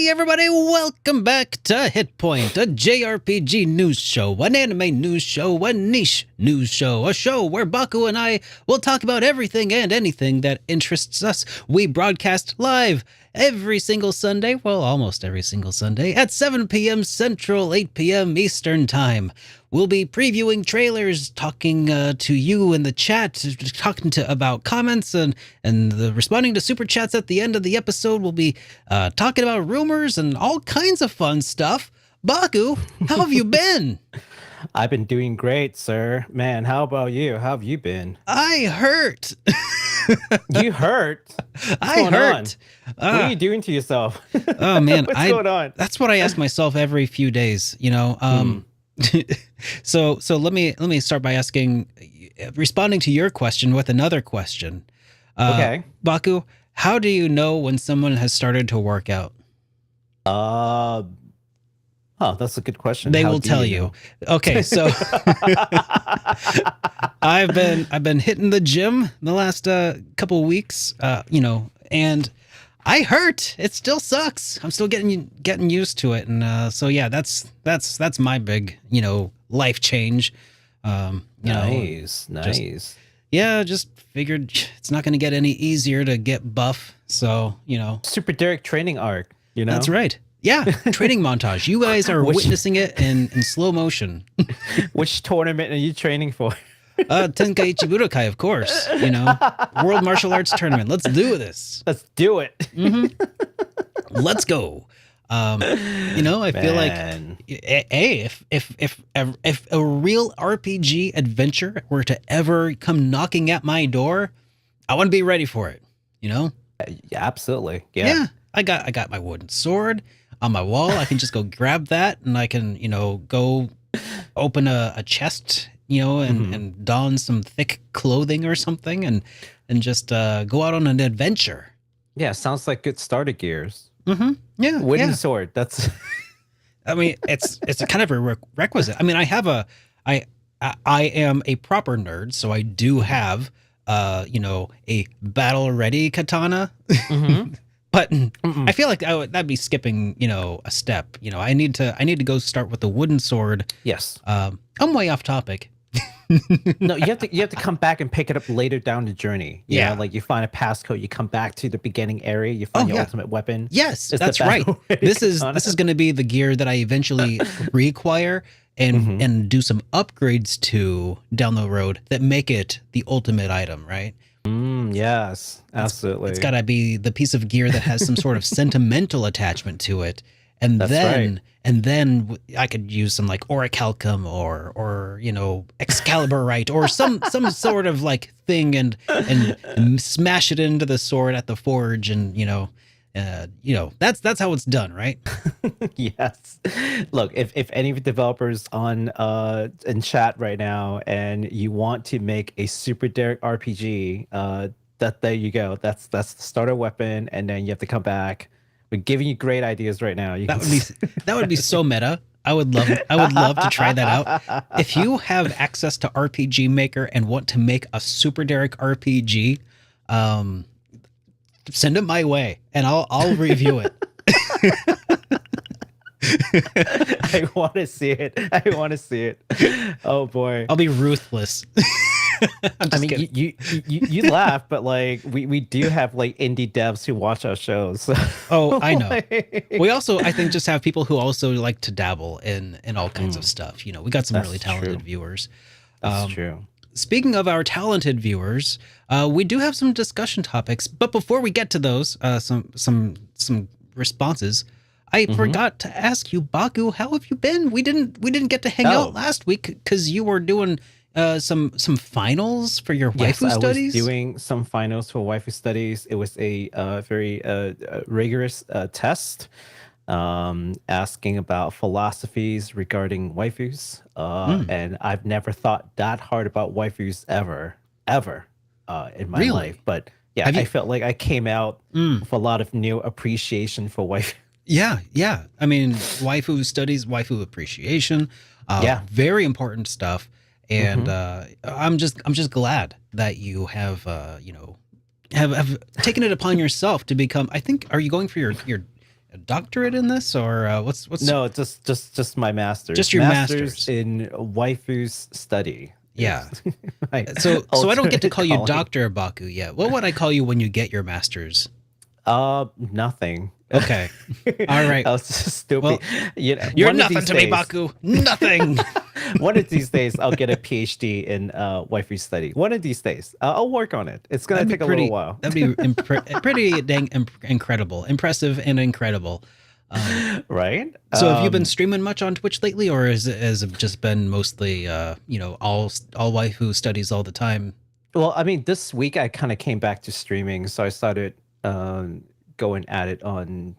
Hey everybody, welcome back to HitPoint, a JRPG news show, an anime news show, a niche news show, a show where Baku and I will talk about everything and anything that interests us. We broadcast live every single Sunday, well, almost every single Sunday, at 7 p.m. Central, 8 p.m. Eastern Time. We'll be previewing trailers, talking to you in the chat, talking about comments, and responding to super chats at the end of the episode. We'll be talking about rumors and all kinds of fun stuff. Baku, how have you been? I've been doing great, sir. Man, how about you? How have you been? I hurt. You hurt? I hurt. What are you doing to yourself? Oh man, what's going on? That's what I ask myself every few days. You know. So let me start by responding to your question with another question. Okay, Baku, how do you know when someone has started to work out? That's a good question. They will tell you. Okay, so I've been hitting the gym the last couple of weeks, and I hurt. It still sucks. I'm still getting used to it, and so yeah, that's my big life change. Nice. Just figured it's not going to get any easier to get buff. So SuperDerek training arc. That's right. Yeah, training montage. You guys are witnessing it in slow motion. Which tournament are you training for? Tenkaichi Budokai, of course. World Martial Arts Tournament. Let's do this. Let's do it. Mm-hmm. Let's go. I feel like, hey, if a real RPG adventure were to ever come knocking at my door, I want to be ready for it. Yeah, absolutely. Yeah. I got my wooden sword on my wall. I can just go grab that, and I can go open a chest, and don some thick clothing or something, and just go out on an adventure. Yeah, sounds like good starter gears. Mm-hmm. Yeah, wooden sword. That's. I mean, it's a kind of a requisite. I mean, I am a proper nerd, so I do have a battle ready katana. Mm-hmm. But I feel like that'd be skipping, a step. I need to go start with the wooden sword. Yes. I'm way off topic. No, you have to come back and pick it up later down the journey. You know, you find a passcode, you come back to the beginning area, you find your ultimate weapon. Yes, that's right. This is going to be the gear that I eventually reacquire and do some upgrades to down the road that make it the ultimate item, right? Yes, absolutely. It's got to be the piece of gear that has some sort of sentimental attachment to it, and then I could use some like orichalcum or Excaliburite or some sort of like thing and smash it into the sword at the forge, and that's how it's done, right? Yes. Look, if any developers on in chat right now and you want to make a SuperDerek RPG, there you go. That's the starter weapon, and then you have to come back. We're giving you great ideas right now. That would be so meta. I would love to try that out. If you have access to RPG Maker and want to make a SuperDerek RPG, send it my way and I'll review it. I want to see it. Oh boy. I'll be ruthless. I mean, you laugh, but like we do have like indie devs who watch our shows. So. Oh, I know. We also, I think, just have people who also like to dabble in all kinds of stuff. We got some really talented viewers. That's true. Speaking of our talented viewers, we do have some discussion topics, but before we get to those, some responses, I forgot to ask you, Baku, how have you been? We didn't get to hang out last week because you were doing some finals for your waifu studies. I was doing some finals for waifu studies. It was a very rigorous test, asking about philosophies regarding waifus, and I've never thought that hard about waifus ever in my life. But yeah, I felt like I came out with a lot of new appreciation for waifu. Yeah. I mean, waifu studies, waifu appreciation, very important stuff. And I'm just glad that you have have taken it upon yourself to become. I think, are you going for your a doctorate in this, or what's No, just my master's. Just your master's. In waifus study. Yeah. Right. So I don't get to call you Calling. Dr. Baku yet. What would I call you when you get your master's? Nothing. Okay. All right. I was just stupid. Well, you're nothing to me, Baku. Nothing. One of these days, I'll get a PhD in waifu study. One of these days, I'll work on it. It's gonna take a little while. That'd be pretty dang incredible, impressive, and incredible. Right. So have you been streaming much on Twitch lately, or has it just been mostly all waifu studies all the time? Well, I mean, this week I kind of came back to streaming, so I started going at it on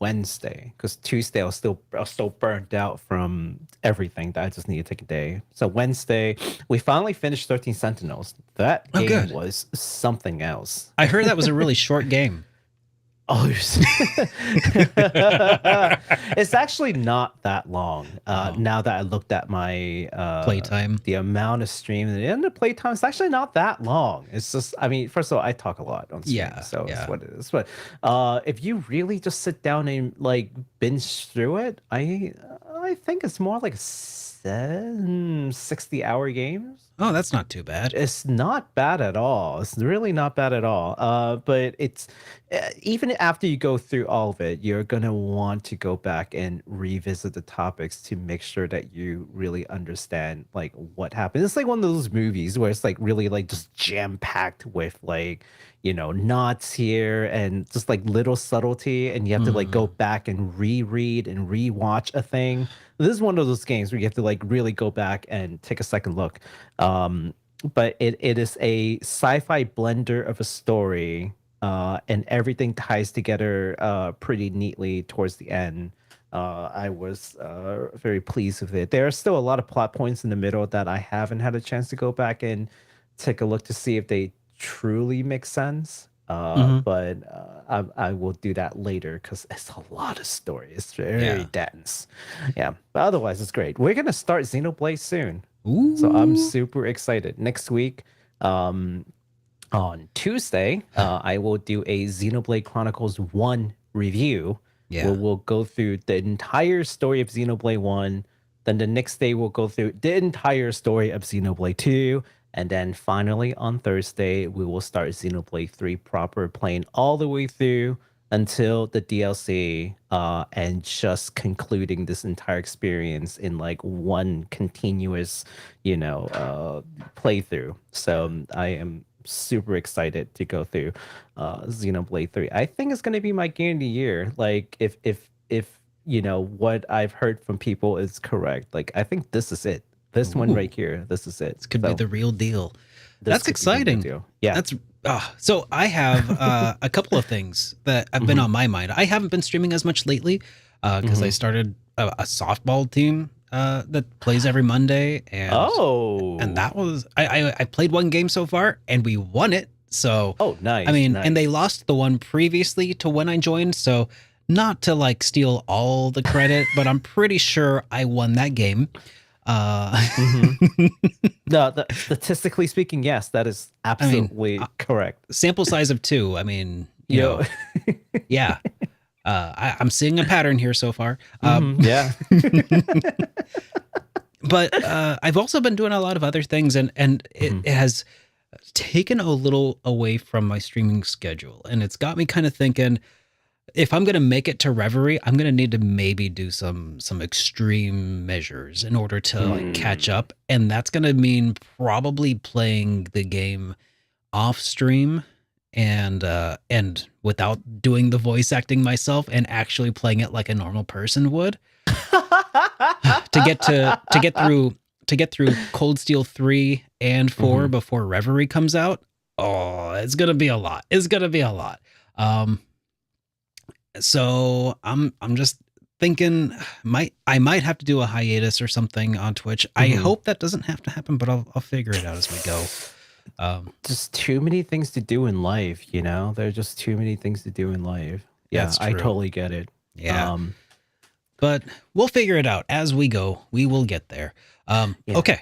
Wednesday, because Tuesday I was still burned out from everything that I just need to take a day. So Wednesday we finally finished 13 Sentinels. That game was something else. I heard that was a really short game. Oh, it's actually not that long. Now that I looked at my playtime, the amount of stream and the playtime, it's actually not that long. It's just, I mean, first of all, I talk a lot on stream, so it's what it is. But if you really just sit down and like binge through it, I think it's more like 60-hour games. Oh, that's not too bad. It's not bad at all. It's really not bad at all. But it's even after you go through all of it, you're gonna want to go back and revisit the topics to make sure that you really understand like what happened. It's like one of those movies where it's like really like just jam packed with like, nods here and just like little subtlety, and you have to like go back and reread and rewatch a thing. This is one of those games where you have to like really go back and take a second look. But it is a sci-fi blender of a story, and everything ties together pretty neatly towards the end. I was very pleased with it. There are still a lot of plot points in the middle that I haven't had a chance to go back and take a look to see if they truly make sense. But I will do that later because it's a lot of story. It's very dense. Yeah, but otherwise it's great. We're gonna start Xenoblade soon. Ooh. So I'm super excited. Next week, on Tuesday, I will do a Xenoblade Chronicles 1 review. Yeah. Where we'll go through the entire story of Xenoblade 1. Then the next day we'll go through the entire story of Xenoblade 2. And then finally on Thursday, we will start Xenoblade 3 proper, playing all the way through until the DLC, and just concluding this entire experience in like one continuous, playthrough. So I am super excited to go through Xenoblade 3. I think it's going to be my game of the year. Like if what I've heard from people is correct, like I think this is it. This one right here, this is it. This could be the real deal. That's exciting. Yeah. That's so I have a couple of things that have been on my mind. I haven't been streaming as much lately because I started a softball team that plays every Monday, and that was I played one game so far and we won it. So nice. I mean, nice. and they lost the one previously to when I joined, so not to like steal all the credit, but I'm pretty sure I won that game. No, statistically speaking, yes, that is absolutely correct. Sample size of 2. I mean, you know, yeah. I'm seeing a pattern here so far. Yeah. But I've also been doing a lot of other things, and it has taken a little away from my streaming schedule, and it's got me kind of thinking, if I'm going to make it to Reverie, I'm going to need to maybe do some extreme measures in order to like catch up. And that's going to mean probably playing the game off stream and without doing the voice acting myself, and actually playing it like a normal person would to get through Cold Steel 3 and 4 before Reverie comes out. Oh, it's going to be a lot. So I'm just thinking I might have to do a hiatus or something on Twitch. I hope that doesn't have to happen, but I'll figure it out as we go. Just too many things to do in life, There are just too many things to do in life. Yeah, I totally get it. Yeah. But we'll figure it out as we go. We will get there. Okay.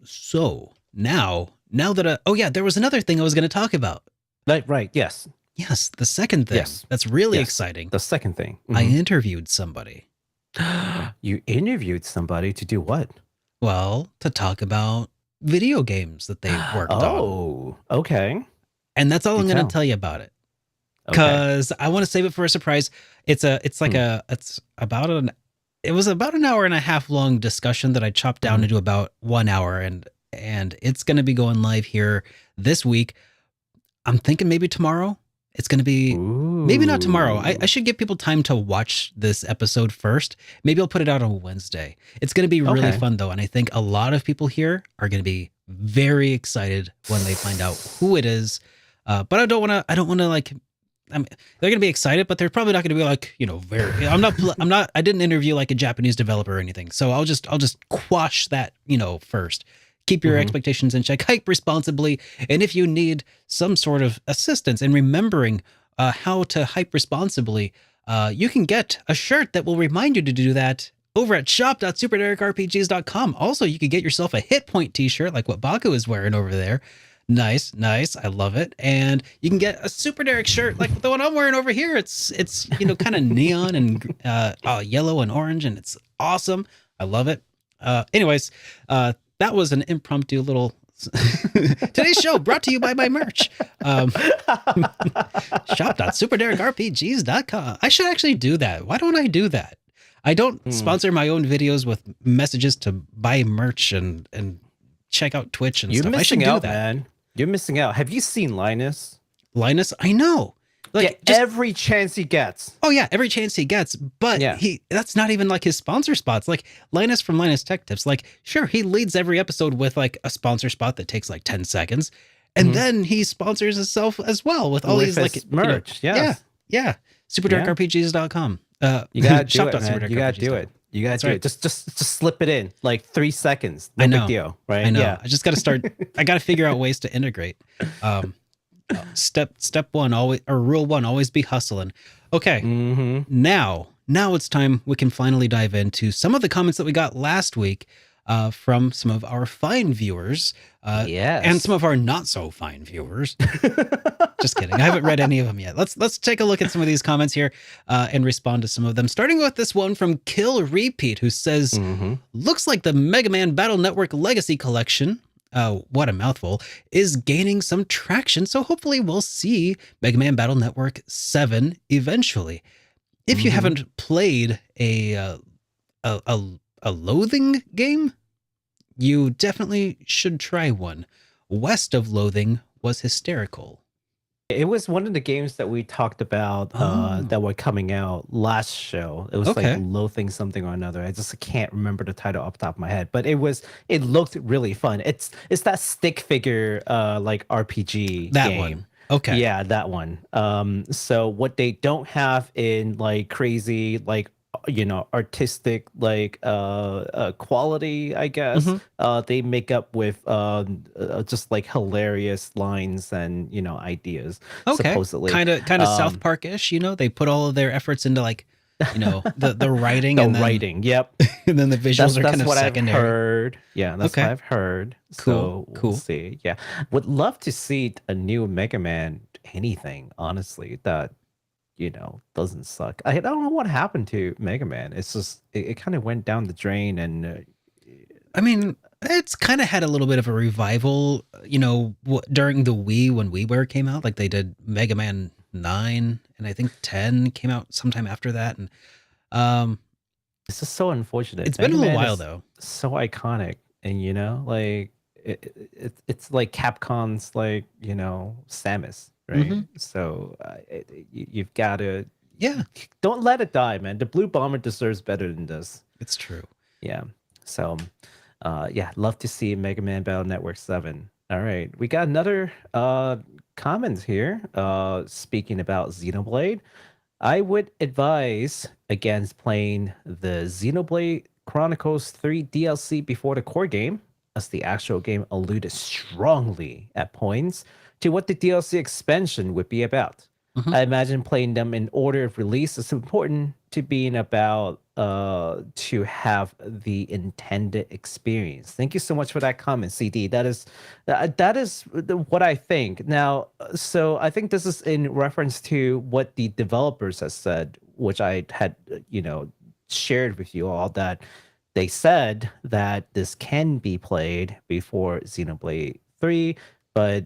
So now that there was another thing I was going to talk about. Right. Yes. Yes, the second thing Yes. that's really Yes. exciting. The second thing. I interviewed somebody. You interviewed somebody to do what? Well, to talk about video games that they worked on. Oh, okay. And that's all Do I'm going tell. to tell you about it. Okay. Because I want to save it for a surprise. It's about an hour and a half long discussion that I chopped down into about 1 hour, and it's going to be going live here this week. I'm thinking maybe tomorrow. It's going to be maybe not tomorrow. I should give people time to watch this episode first. Maybe I'll put it out on Wednesday. It's going to be really fun though, and I think a lot of people here are going to be very excited when they find out who it is. But I don't want to like. I mean, they're going to be excited, but they're probably not going to be like, very. I didn't interview like a Japanese developer or anything, so I'll just quash that, first. Keep your expectations in check, hype responsibly, and if you need some sort of assistance in remembering how to hype responsibly, you can get a shirt that will remind you to do that over at shop.superderekrpgs.com. Also, you could get yourself a HitPoint t-shirt like what Baku is wearing over there. Nice. I love it. And you can get a SuperDerek shirt like the one I'm wearing over here. It's kind of neon and yellow and orange, and it's awesome. I love it. Anyways, that was an impromptu little today's show brought to you by my merch. Shop.superderekrpgs.com. I should actually do that. Why don't I do that? I don't sponsor my own videos with messages to buy merch and check out Twitch and stuff. I should do that, man. You're missing out. Have you seen Linus? Linus, I know. Like every chance he gets. Oh yeah, every chance he gets. But that's not even like his sponsor spots. Like Linus from Linus Tech Tips, like sure, he leads every episode with like a sponsor spot that takes like 10 seconds. And then he sponsors himself as well with all these like merch. Yeah. SuperDerekRPGs.com. You gotta do it, man. You gotta do it. You gotta do it. Just slip it in like 3 seconds. No big deal, right? I know. Yeah. I just gotta start. I gotta figure out ways to integrate. Step one, always, or rule one, always be hustling. Okay. Now it's time we can finally dive into some of the comments that we got last week from some of our fine viewers. And some of our not so fine viewers. Just kidding. I haven't read any of them yet. Let's take a look at some of these comments here and respond to some of them. Starting with this one from Kill Repeat, who says, looks like the Mega Man Battle Network Legacy Collection, what a mouthful, is gaining some traction. So hopefully we'll see Mega Man Battle Network 7 eventually. If you haven't played a Loathing game, you definitely should try one. West of Loathing was hysterical. It was one of the games that we talked about that were coming out last show. It was like Loathing something or another. I just can't remember the title off the top of my head, but it looked really fun. It's that stick figure like RPG that game. One. Okay. Yeah, that one. So what they don't have in like crazy like artistic like quality, I guess, they make up with just like hilarious lines and ideas. Supposedly kind of South Park-ish. They put all of their efforts into like the writing. Yep. And then the visuals are kind of secondary. I've heard. Yeah, that's what I've heard. Cool. So we'll see. Yeah, would love to see a new Mega Man anything, honestly, that doesn't suck. I don't know what happened to Mega Man. It's just it kind of went down the drain, and I mean, it's kind of had a little bit of a revival, during the Wii when WiiWare came out. Like they did Mega Man 9, and I think 10 came out sometime after that, and it's just so unfortunate. It's been a little while though. So iconic, and like it's like Capcom's like Samus. Right. So you've got to don't let it die, man. The Blue Bomber deserves better than this. It's true. Yeah. So love to see Mega Man Battle Network 7. All right. We got another comment here speaking about Xenoblade. I would advise against playing the Xenoblade Chronicles 3 DLC before the core game, as the actual game alluded strongly at points to what the DLC expansion would be about. I imagine playing them in order of release is important to being about to have the intended experience. Thank you so much for that comment, CD. That is what I think. Now, so I think this is in reference to what the developers have said, which I had shared with you all, that they said that this can be played before Xenoblade 3, but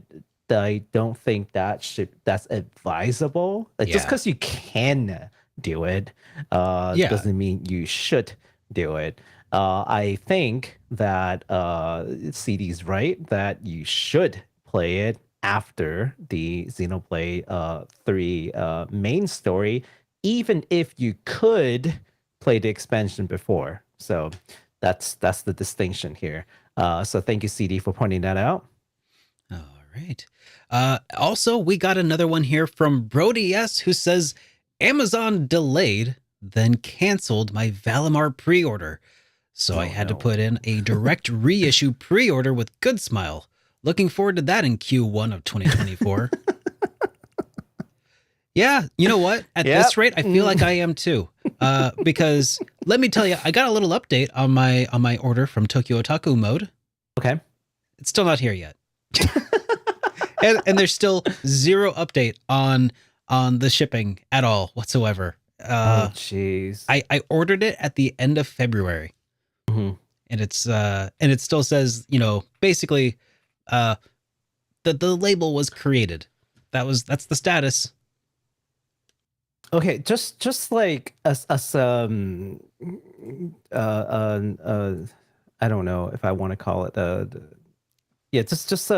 I don't think that's advisable. Just Yeah. because you can do it Yeah. doesn't mean you should do it. I think that CD's right that you should play it after the Xenoblade 3 main story, even if you could play the expansion before. So that's the distinction here. So thank you, CD, for pointing that out. All right. Also, we got another one here from Brody S, who says Amazon delayed, then canceled my Valimar pre-order. So I had to put in a direct reissue pre-order with Good Smile. Looking forward to that in Q1 of 2024. Yeah, you know what? At this rate, I feel like I am too. Because let me tell you, I got a little update on my order from Tokyo Otaku Mode. Okay. It's still not here yet. and there's still zero update on the shipping at all whatsoever. Oh jeez. I ordered it at the end of February. Mm-hmm. And it still says, basically the label was created. That's the status. Okay, just like I don't know if I want to call it just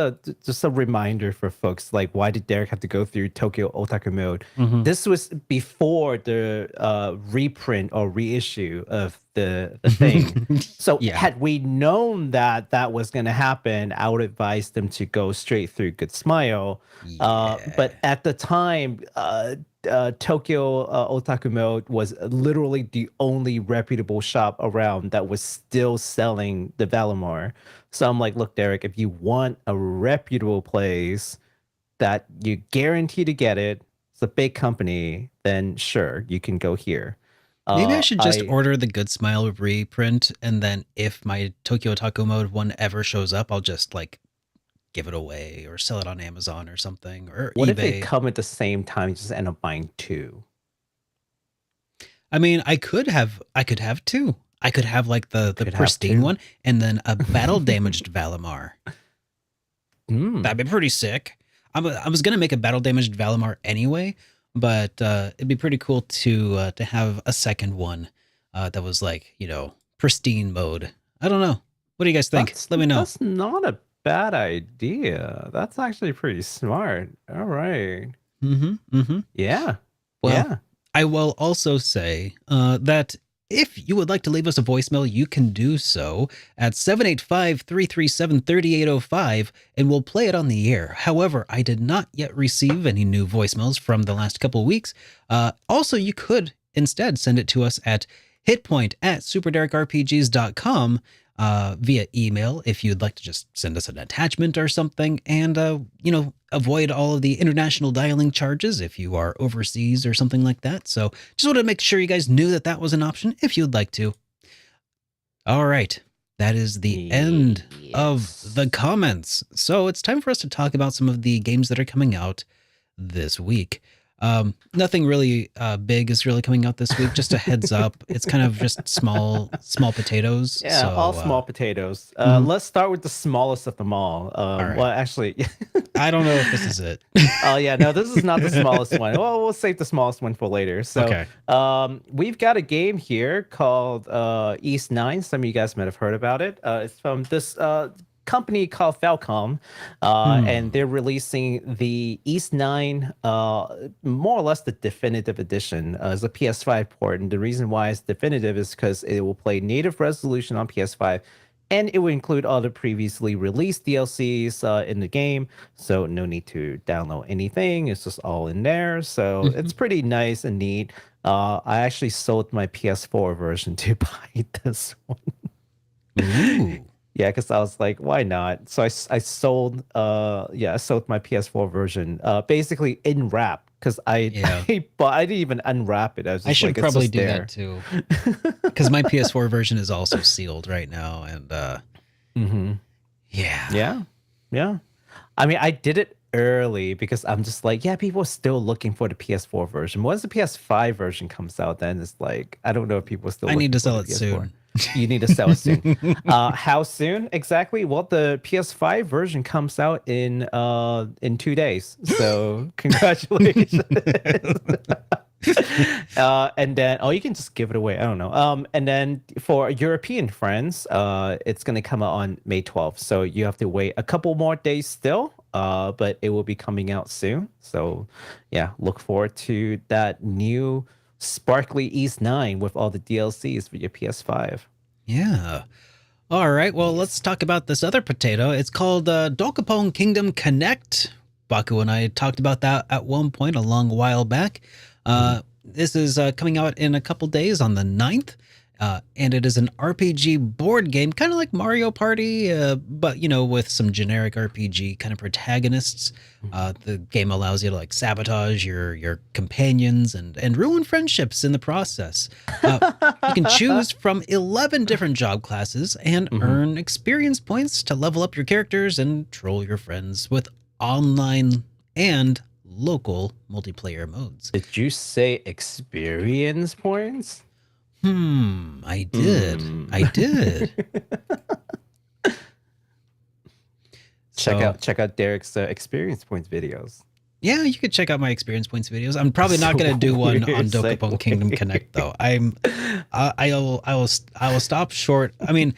a reminder for folks, like, why did Derek have to go through Tokyo Otaku Mode? Mm-hmm. This was before the reprint or reissue of the thing. So had we known that was going to happen, I would advise them to go straight through Good Smile. But at the time, Tokyo Otaku Mode was literally the only reputable shop around that was still selling the Valimar. So I'm like, look, Derek, if you want a reputable place that you guarantee to get it, it's a big company, then sure, you can go here. Maybe I should just order the Good Smile reprint, and then if my Tokyo Otaku Mode one ever shows up, I'll just give it away or sell it on Amazon or something, or what eBay. If they come at the same time, you just end up buying two? I mean, I could have two. I could have the pristine one and then a battle damaged Valimar. That'd be pretty sick. I was gonna make a battle damaged Valimar anyway, but it'd be pretty cool to have a second one that was pristine mode. I don't know. What do you guys think? Let me know. That's not a bad idea. That's actually pretty smart. All right. Yeah. Well, yeah. I will also say that if you would like to leave us a voicemail, you can do so at 785-337-3805, and we'll play it on the air. However, I did not yet receive any new voicemails from the last couple of weeks. Also, you could instead send it to us at hitpoint@superderekrpgs.com via email if you'd like to just send us an attachment or something, and avoid all of the international dialing charges if you are overseas or something like that. So just wanted to make sure you guys knew that was an option if you'd like to. All right, that is the end of the comments. So it's time for us to talk about some of the games that are coming out this week. Nothing really big is really coming out this week. Just a heads up. It's kind of just small potatoes. Yeah, so, all small potatoes. Let's start with the smallest of them all. Right. Well, actually, I don't know if this is it. Oh yeah, no, this is not the smallest one. Well, we'll save the smallest one for later. So, okay. We've got a game here called East 9. Some of you guys might have heard about it. It's from this company called Falcom, and they're releasing the East 9, more or less the definitive edition, as a PS5 port. And the reason why it's definitive is because it will play native resolution on PS5, and it will include all the previously released DLCs in the game, so no need to download anything. It's just all in there, so it's pretty nice and neat. I actually sold my PS4 version to buy this one. Ooh. Yeah, because I was like, why not? So I sold my PS4 version, basically in wrap, because I, Yeah. I didn't even unwrap it. I was just I should like, probably it's just do there. that too, because my PS4 version is also sealed right now, and yeah, Yeah, yeah. I mean, I did it early because I'm just like, yeah, people are still looking for the PS4 version. Once the PS5 version comes out, then it's like, I don't know if people are still I need looking to for sell the it PS4. soon. You need to sell it soon. How soon exactly? Well, the PS5 version comes out in 2 days. So congratulations. And then you can just give it away. I don't know. And then for European friends, it's gonna come out on May 12th. So you have to wait a couple more days still. But it will be coming out soon. So yeah, look forward to that new sparkly East 9 with all the DLCs for your PS5. Yeah. All right. Well, let's talk about this other potato. It's called Dokapon Kingdom Connect. Baku and I talked about that at one point a long while back. This is coming out in a couple days on the 9th. And it is an RPG board game, kind of like Mario Party, but, you know, with some generic RPG kind of protagonists. The game allows you to like sabotage your companions and ruin friendships in the process. You can choose from 11 different job classes and earn experience points to level up your characters and troll your friends with online and local multiplayer modes. Did you say experience points? I did. I did. Check out Derek's experience points videos. Yeah, you could check out my experience points videos. I'm probably not going to do one on Dokapon Kingdom Connect though. I will stop short. I mean,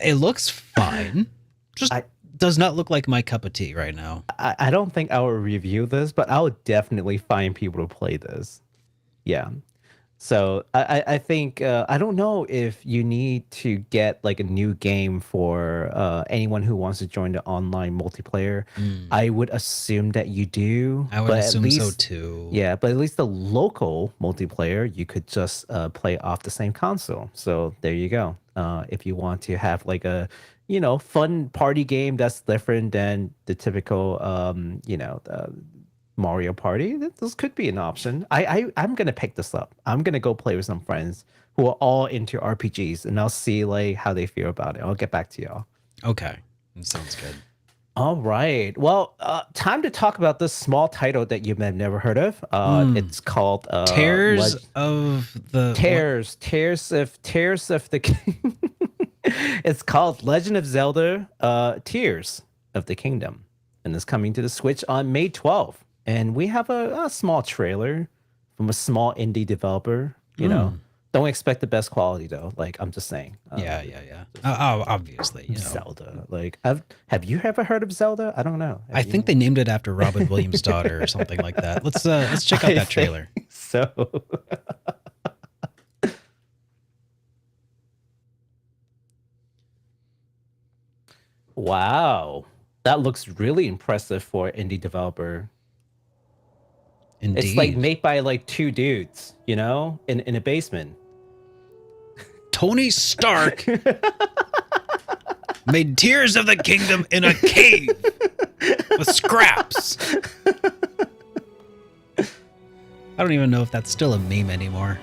it looks fine. Just does not look like my cup of tea right now. I don't think I will review this, but I would definitely find people to play this. Yeah. So I think I don't know if you need to get like a new game for anyone who wants to join the online multiplayer. I would assume that you do. I would assume so too. Yeah, but at least the local multiplayer you could just play off the same console. So there you go. If you want to have like a fun party game that's different than the typical Mario Party, this could be an option. I'm gonna pick this up. I'm gonna go play with some friends who are all into RPGs, and I'll see like how they feel about it. I'll get back to y'all. Okay, that sounds good. All right. Well, time to talk about this small title that you may have never heard of. It's called Tears of the It's called Legend of Zelda Tears of the Kingdom, and it's coming to the Switch on May 12th. And we have a small trailer from a small indie developer. Don't expect the best quality though. Like I'm just saying. Yeah. Obviously, Zelda. Like, have you ever heard of Zelda? I don't know. I think they named it after Robin Williams' daughter or something like that. Let's check out that trailer. So. Wow, that looks really impressive for an indie developer. Indeed. It's like made by like two dudes, in a basement. Tony Stark made Tears of the Kingdom in a cave with scraps. I don't even know if that's still a meme anymore.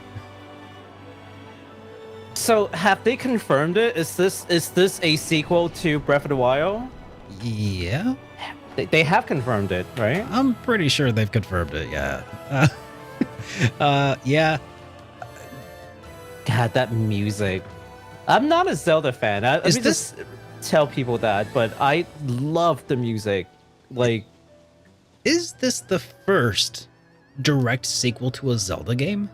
So have they confirmed it? Is this a sequel to Breath of the Wild? Yeah. They have confirmed it, right? I'm pretty sure they've confirmed it, yeah. Yeah. God, that music. I'm not a Zelda fan. Let me just tell people that, but I love the music. Like, is this the first direct sequel to a Zelda game?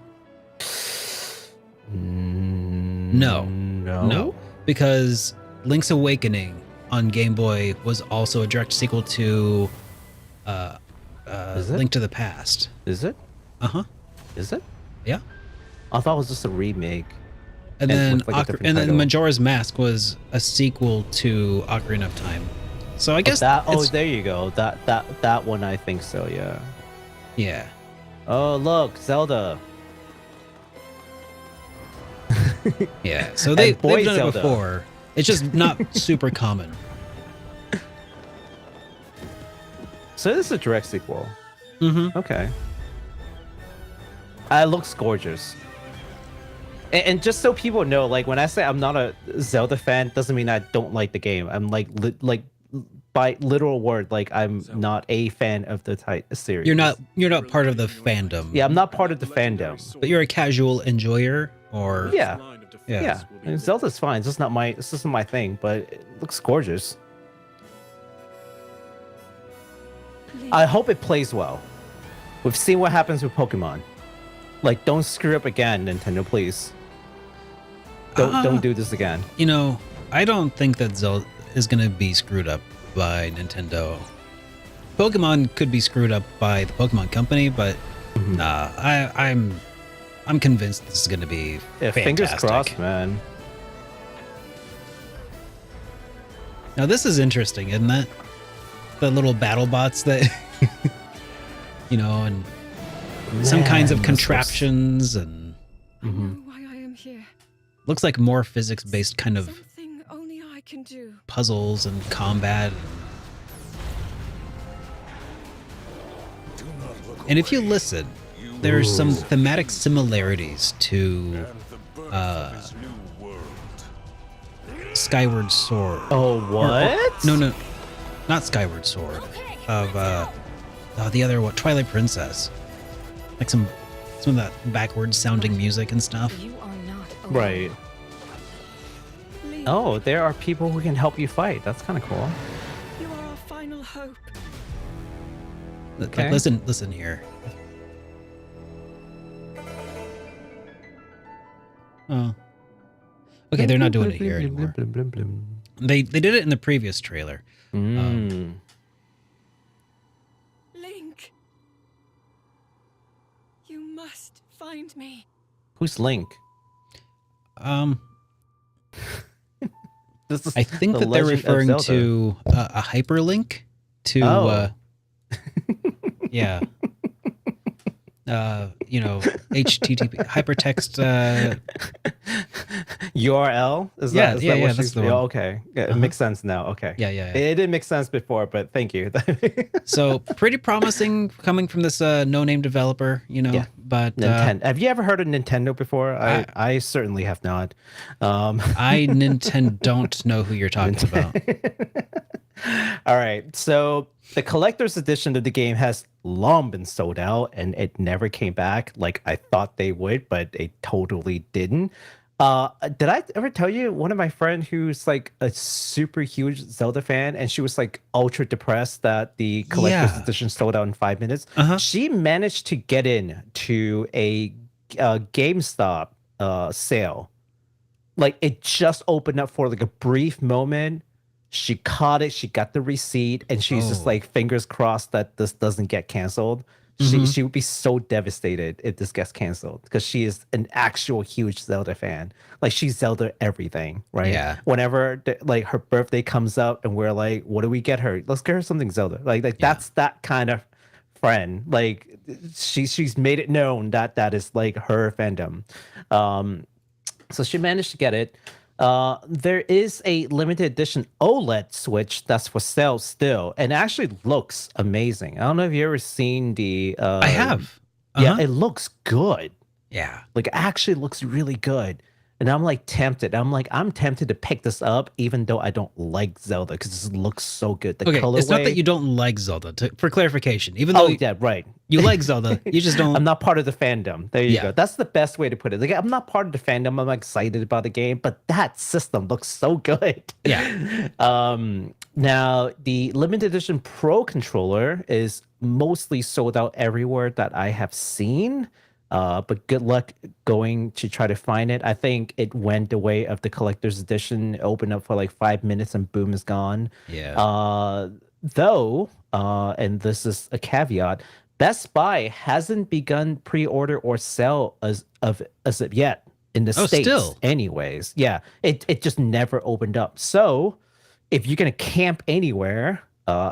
No. Because Link's Awakening on Game Boy was also a direct sequel to Link to the Past. Is it? Uh-huh. Is it? Yeah. I thought it was just a remake. And then Majora's Mask was a sequel to Ocarina of Time. So I guess there you go. That one I think so, yeah. Yeah. Oh, look, Zelda. Yeah. So they've done Zelda. it before. It's just not super common. So this is a direct sequel. Mm-hmm. Okay. It looks gorgeous. And just so people know, like when I say I'm not a Zelda fan, doesn't mean I don't like the game. I'm like by literal word, like I'm not a fan of the series. You're not part of the fandom. Yeah, I'm not part of the fandom. But you're a casual enjoyer, or yeah. And Zelda's fine. It's just not my thing, but it looks gorgeous. I hope it plays well. We've seen what happens with Pokemon. Like, don't screw up again, Nintendo, please. Don't do this again. You know, I don't think that Zelda is going to be screwed up by Nintendo. Pokemon could be screwed up by the Pokemon Company, but nah, I'm convinced this is going to be fantastic. Fingers crossed, man. Now this is interesting, isn't it? The little battle bots that, you know, and some kinds of contraptions and I know why I am here. looks like more physics-based kind of Something only I can do. puzzles and combat. And if you listen, there's some thematic similarities to Skyward Sword. Oh, what? No, not Skyward Sword. Of the other Twilight Princess. Like some of that backwards sounding music and stuff. You are not alone. Right. Link, Oh, there are people who can help you fight. That's kind of cool. you are our final hope. Okay. Like, listen here. Oh. Okay, they're not doing it here anymore. They did it in the previous trailer. Mm. Link, you must find me. Who's Link? This is I think the that they're Legend of referring Zelda. to a hyperlink to Oh. yeah. You know, HTTP hypertext. URL? Is Yeah, that yeah, what yeah, she's that's the doing? one. Okay. Yeah, it makes sense now. Okay. Yeah. It didn't make sense before, but thank you. So pretty promising coming from this no-name developer, you know. Yeah. But Nintendo. Have you ever heard of Nintendo before? I certainly have not. I Nintendo don't know who you're talking about. All right. So the collector's edition of the game has long been sold out and it never came back like I thought they would, but they totally didn't. Did I ever tell you one of my friend who's like a super huge Zelda fan and she was like ultra depressed that the collector's edition sold out in 5 minutes? She managed to get in to a GameStop sale. Like it just opened up for like a brief moment. She caught it. She got the receipt, and she's just like fingers crossed that this doesn't get canceled. She would be so devastated if this gets canceled because she is an actual huge Zelda fan. Like she's Zelda everything, right? Yeah. Whenever like her birthday comes up, and we're like, "What do we get her? Let's get her something Zelda." Like that's that kind of friend. Like she's made it known that that is like her fandom. So she managed to get it. There is a limited edition OLED Switch that's for sale still, and it actually looks amazing. I don't know if you ever seen the. I have. Yeah, it looks good. Yeah. Like, it actually looks really good. And I'm like tempted. I'm tempted to pick this up, even though I don't like Zelda, because this looks so good. The colorway. It's not that you don't like Zelda. For clarification, even though yeah, right. you like Zelda, you just don't. I'm not part of the fandom. There you go. That's the best way to put it. Like, I'm not part of the fandom. I'm excited about the game, but that system looks so good. Yeah. Now, the limited edition Pro controller is mostly sold out everywhere that I have seen. But good luck going to try to find it. I think it went the way of the collector's edition. It opened up for like 5 minutes and boom, is gone. Yeah. Though, and this is a caveat, Best Buy hasn't begun pre-order or sell as of yet in the States. Still. Anyways, yeah, it just never opened up. So if you're gonna camp anywhere,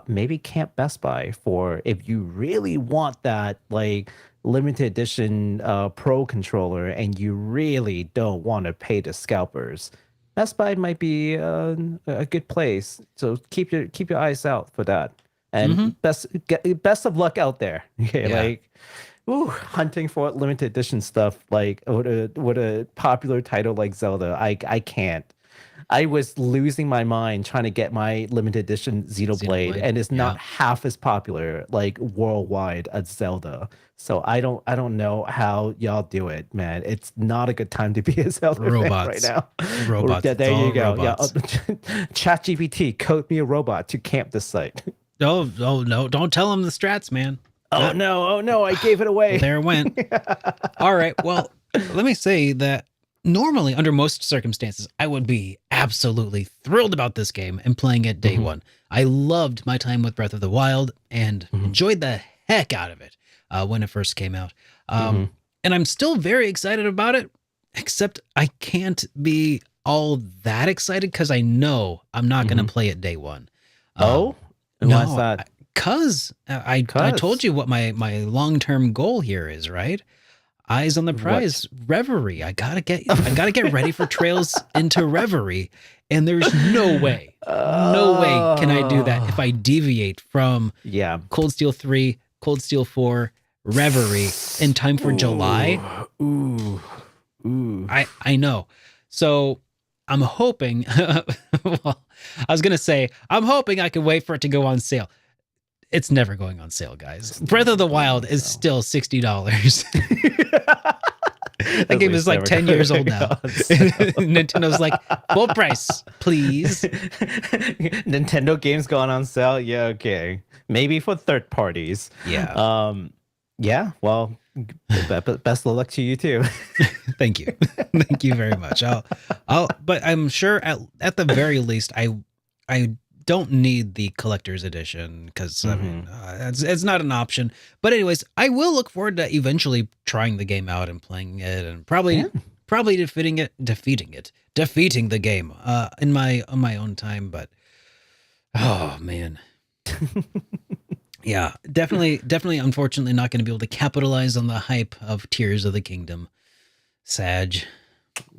maybe camp Best Buy for if you really want that like limited edition Pro controller and you really don't want to pay the scalpers. Best Buy might be a good place. So keep your eyes out for that. And best of luck out there. Okay, like hunting for limited edition stuff like with a popular title like Zelda. I can't. I was losing my mind trying to get my limited edition Xenoblade, Xenoblade, and it's not yeah. half as popular like worldwide as Zelda. So I don't know how y'all do it, man. It's not a good time to be a Zelda fan right Robots. now. Robots. Yeah, It's there all you go. robots. Yeah, ChatGPT, code me a robot to camp this site. Oh no! Don't tell him the strats, man. Oh no! I gave it away. There it went. All right. Well, let me say that normally, under most circumstances, I would be absolutely thrilled about this game and playing it day one. I loved my time with Breath of the Wild and enjoyed the heck out of it when it first came out. And I'm still very excited about it, except I can't be all that excited because I know I'm not going to play it day one. Oh, and why's that? Because I told you what my long-term goal here is, right? Eyes on the prize, Reverie. I gotta get ready for Trails into Reverie, and there's no way can I do that if I deviate from Cold Steel 3, Cold Steel 4, Reverie in time for July. Ooh. I know. So I'm hoping. Well, I was gonna say I'm hoping I can wait for it to go on sale. It's never going on sale, guys. Breath of the Wild is still $60. That game is like 10 years old now. Nintendo's like, full price, please. Nintendo games going on sale? Yeah, okay. Maybe for third parties. Yeah. Yeah, well, best of luck to you too. Thank you. Thank you very much. But I'm sure at the very least, I don't need the collector's edition because I mean it's not an option. But anyways, I will look forward to eventually trying the game out and playing it, and probably defeating the game in my own time. But oh man, yeah, definitely. Unfortunately, not going to be able to capitalize on the hype of Tears of the Kingdom. Sag.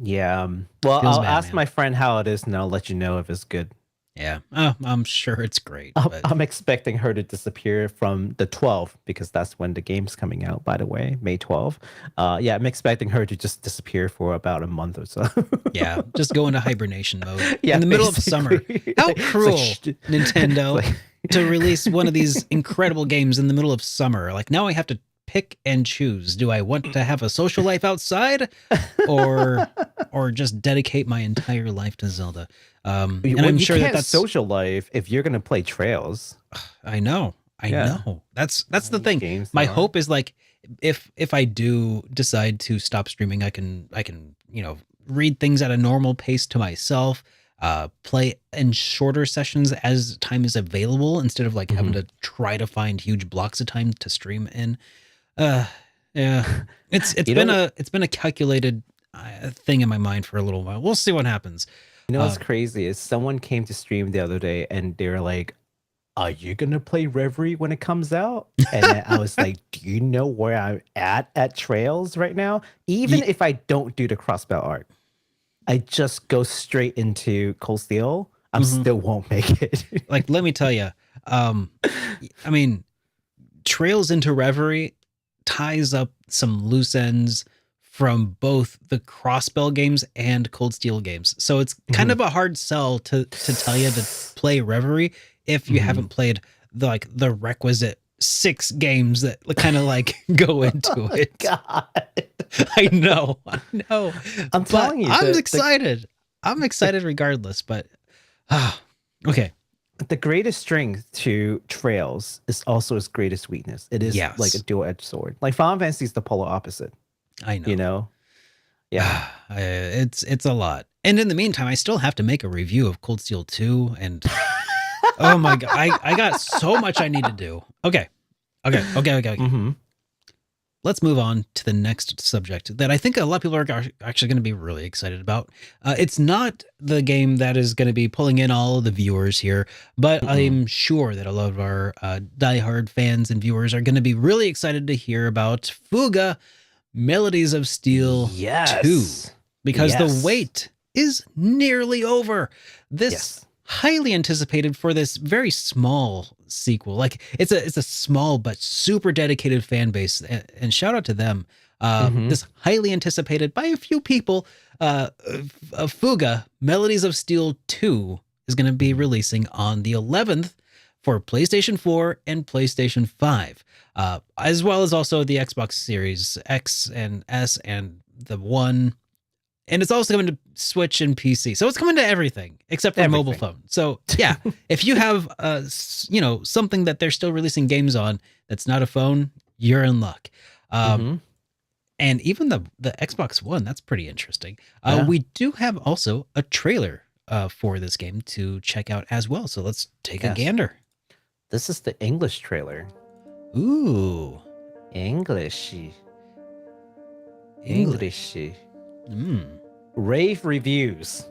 Yeah. Well, Feels I'll bad, ask man. my friend how it is, and I'll let you know if it's good. Yeah, I'm sure it's great. But I'm expecting her to disappear from the 12th because that's when the game's coming out, by the way, May 12th. Yeah, I'm expecting her to just disappear for about a month or so. yeah, just go into hibernation mode Yeah, in the middle of summer. basically. How It's like, cruel, it's Nintendo, like- to release one of these incredible games in the middle of summer. Like now I have to pick and choose. Do I want to have a social life outside or just dedicate my entire life to Zelda? And Well, I'm you sure can't that's social life if you're going to play Trails. I know. Yeah. That's the thing. Games My are. hope is like if I do decide to stop streaming, I can read things at a normal pace to myself, play in shorter sessions as time is available instead of like having to try to find huge blocks of time to stream in. Yeah. It's been a calculated thing in my mind for a little while. We'll see what happens. You know what's crazy is someone came to stream the other day and they were like, "Are you gonna play Reverie when it comes out?" And then I was like, "Do you know where I'm at Trails right now? Even if I don't do the crossbow art, I just go straight into Cold Steel. I still won't make it." Like, let me tell you, I mean, Trails into Reverie ties up some loose ends from both the Crossbell games and Cold Steel games. So it's kind of a hard sell to tell you to play Reverie if you haven't played the requisite 6 games that kind of like go into it. God, I know. I'm telling you, I'm excited. I'm excited regardless, but okay. the greatest strength to Trails is also its greatest weakness. It is Yes. like a dual-edged sword. Like Final Fantasy is the polar opposite. I know. You know? Yeah. It's a lot. And in the meantime, I still have to make a review of Cold Steel 2 and oh my god, I got so much I need to do. Okay. Let's move on to the next subject that I think a lot of people are actually going to be really excited about. It's not the game that is going to be pulling in all of the viewers here, but I'm sure that a lot of our diehard fans and viewers are going to be really excited to hear about Fuga Melodies of Steel 2, because the wait is nearly over. This highly anticipated for this very small sequel. Like it's a small but super dedicated fan base, and shout out to them. This highly anticipated by a few people, Fuga Melodies of Steel 2 is going to be releasing on the 11th for PlayStation 4 and PlayStation 5, as well as also the Xbox Series X and S and the One. And it's also coming to Switch and PC. So it's coming to everything except for mobile phone. So yeah, if you have something that they're still releasing games on that's not a phone, you're in luck. And even the Xbox One, that's pretty interesting. We do have also a trailer for this game to check out as well. So let's take a gander. This is the English trailer. Ooh. Englishy. Rave reviews.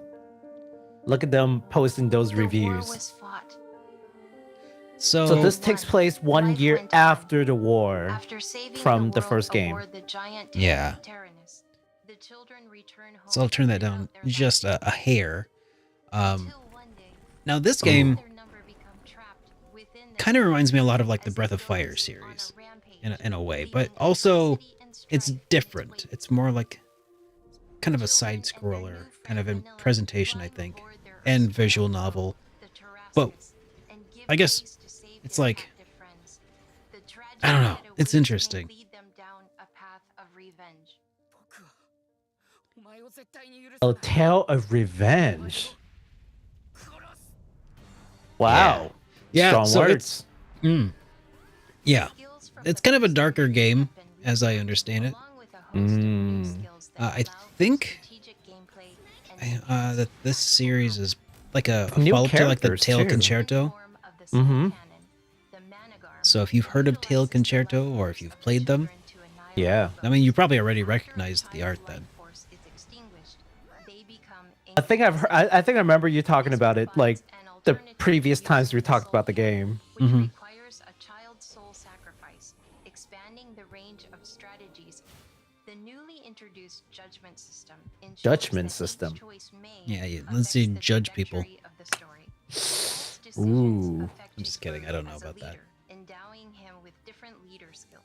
Look at them posting those reviews. So this takes place 1 year after the war from the first game. Yeah. So I'll turn that down just a hair. Now this game kind of reminds me a lot of like the Breath of Fire series in a way, but also it's different. It's more like kind of a side scroller kind of in presentation, I think, and visual novel. But I guess it's like, I don't know. It's interesting. A tale of revenge. Wow. Yeah. Strong So words. Yeah. It's kind of a darker game, as I understand it. I think that this series is like a follow-up to like the Tail Concerto. So if you've heard of Tail Concerto or if you've played them, yeah, I mean, you probably already recognized the art then. I think I think I remember you talking about it like the previous times we talked about the game. Requires a child's soul sacrifice, expanding the range of strategies. The newly introduced judgment system. Yeah, let's see, judge people. Ooh. I'm just kidding. I don't know about that. Endowing him with different leader skills.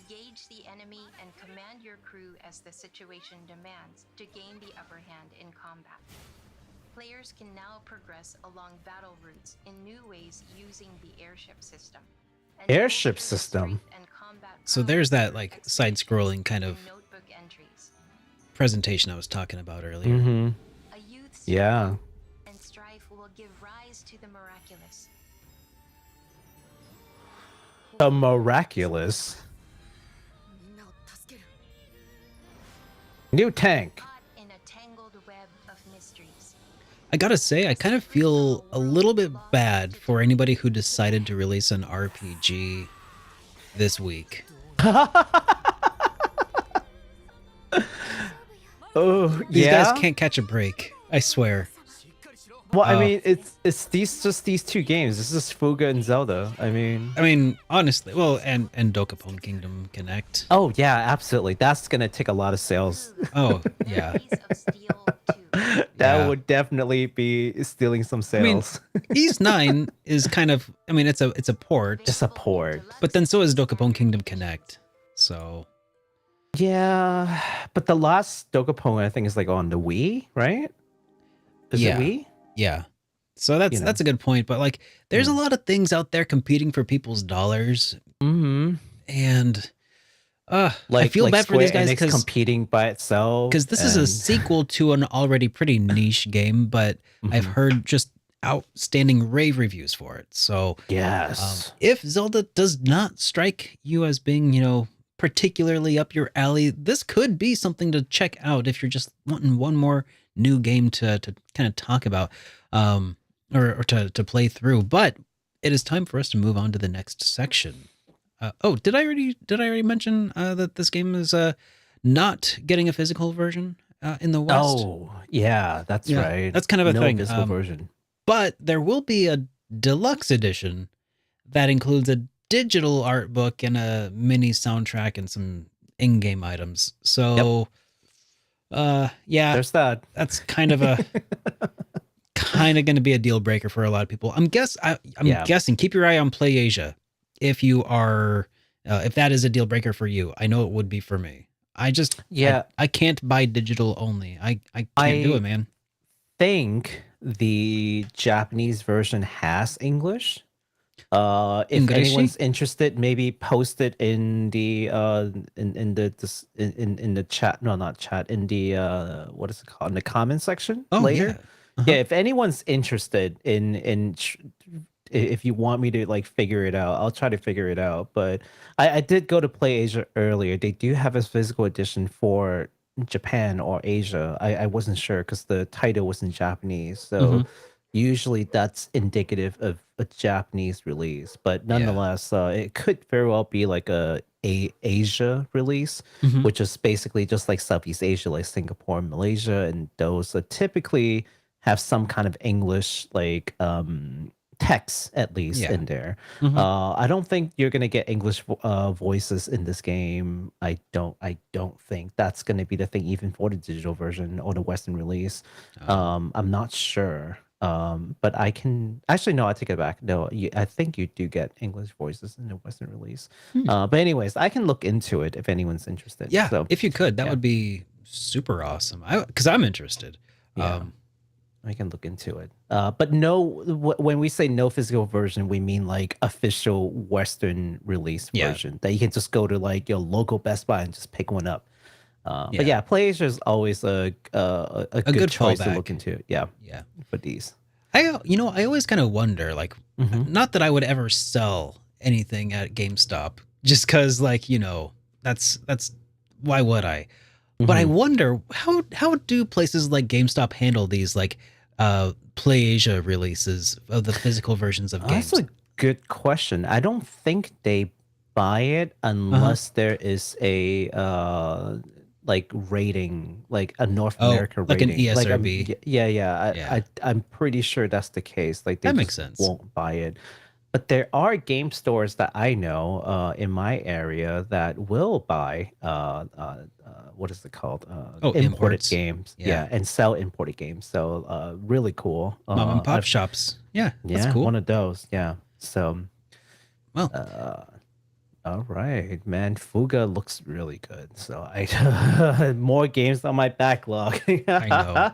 Gauge the enemy and command your crew as the situation demands to gain the upper hand in combat. Players can now progress along battle routes in new ways using the airship system. Airship system? So there's that like side-scrolling kind of presentation I was talking about earlier. Yeah. And strife will give rise to the miraculous. The miraculous. New tank. In a tangled web of mysteries. I gotta say, I kind of feel a little bit bad for anybody who decided to release an RPG this week. Oh, These guys can't catch a break. I swear. Well, I mean, it's these two games. This is Fuga and Zelda. I mean, honestly, well, and Dokapon Kingdom Connect. Oh yeah, absolutely. That's gonna take a lot of sales. Oh yeah. That would definitely be stealing some sales. I mean, East 9 is kind of, I mean, it's a port. Just a port. But then so is Dokapon Kingdom Connect. So. Yeah, but the last Dokapon I think is like on the Wii, right? Is it Wii? Yeah. So that's a good point. But like, there's a lot of things out there competing for people's dollars. And I feel bad for these guys because competing by itself. Because this is a sequel to an already pretty niche game, but I've heard just outstanding rave reviews for it. So yes, if Zelda does not strike you as being, particularly up your alley, this could be something to check out if you're just wanting one more new game to kind of talk about or to play through. But it is time for us to move on to the next section. Did I already mention that this game is not getting a physical version in the West? Oh, yeah, that's right. That's kind of a thing. Physical version. But there will be a deluxe edition that includes a digital art book and a mini soundtrack and some in-game items. So, yeah, there's that. That's kind of a kind of going to be a deal breaker for a lot of people. I'm Yeah. guessing. Keep your eye on Play Asia if you are if that is a deal breaker for you. I know it would be for me. Yeah. I can't buy digital only. I can't do I it, man. think the Japanese version has English. If Ingreshi? anyone's interested, maybe post it in the in the chat. No, not chat. In the what is it called? In the comment section Oh later. yeah. Uh-huh. Yeah, if anyone's interested if you want me to like figure it out, I'll try to figure it out. But I did go to Play Asia earlier. They do have a physical edition for Japan or Asia. I wasn't sure because the title was in Japanese. So usually that's indicative of a Japanese release. But nonetheless, it could very well be like a Asia release, which is basically just like Southeast Asia, like Singapore, Malaysia, and those typically have some kind of English like text at least in there. I don't think you're gonna get English voices in this game. I don't think that's gonna be the thing even for the digital version or the Western release. I'm not sure. But I can actually no, I take it back. No, I think you do get English voices in the Western release. But anyways, I can look into it if anyone's interested. Yeah, So, if you could, that would be super awesome. Because I'm interested. Yeah. I can look into it. But no, when we say no physical version, we mean like official Western release version that you can just go to like your local Best Buy and just pick one up. But yeah, Play Asia is always a good choice to fallback. look into. Yeah, Yeah. for these. I always kind of wonder, like, not that I would ever sell anything at GameStop, just because, like, that's why would I? But I wonder how do places like GameStop handle these like Play Asia releases of the physical versions of games? That's a good question. I don't think they buy it unless there is a like rating, like a North America like an rating, ESRB. I'm pretty sure that's the case. Like they That makes just sense. won't buy it. But there are game stores that I know in my area that will buy what is it called? Imported imports. games. Yeah. And sell imported games. So really cool. Mom and pop shops. Yeah, that's cool. One of those. Yeah. So Well, all right, man. Fuga looks really good. So I more games on my backlog. I know.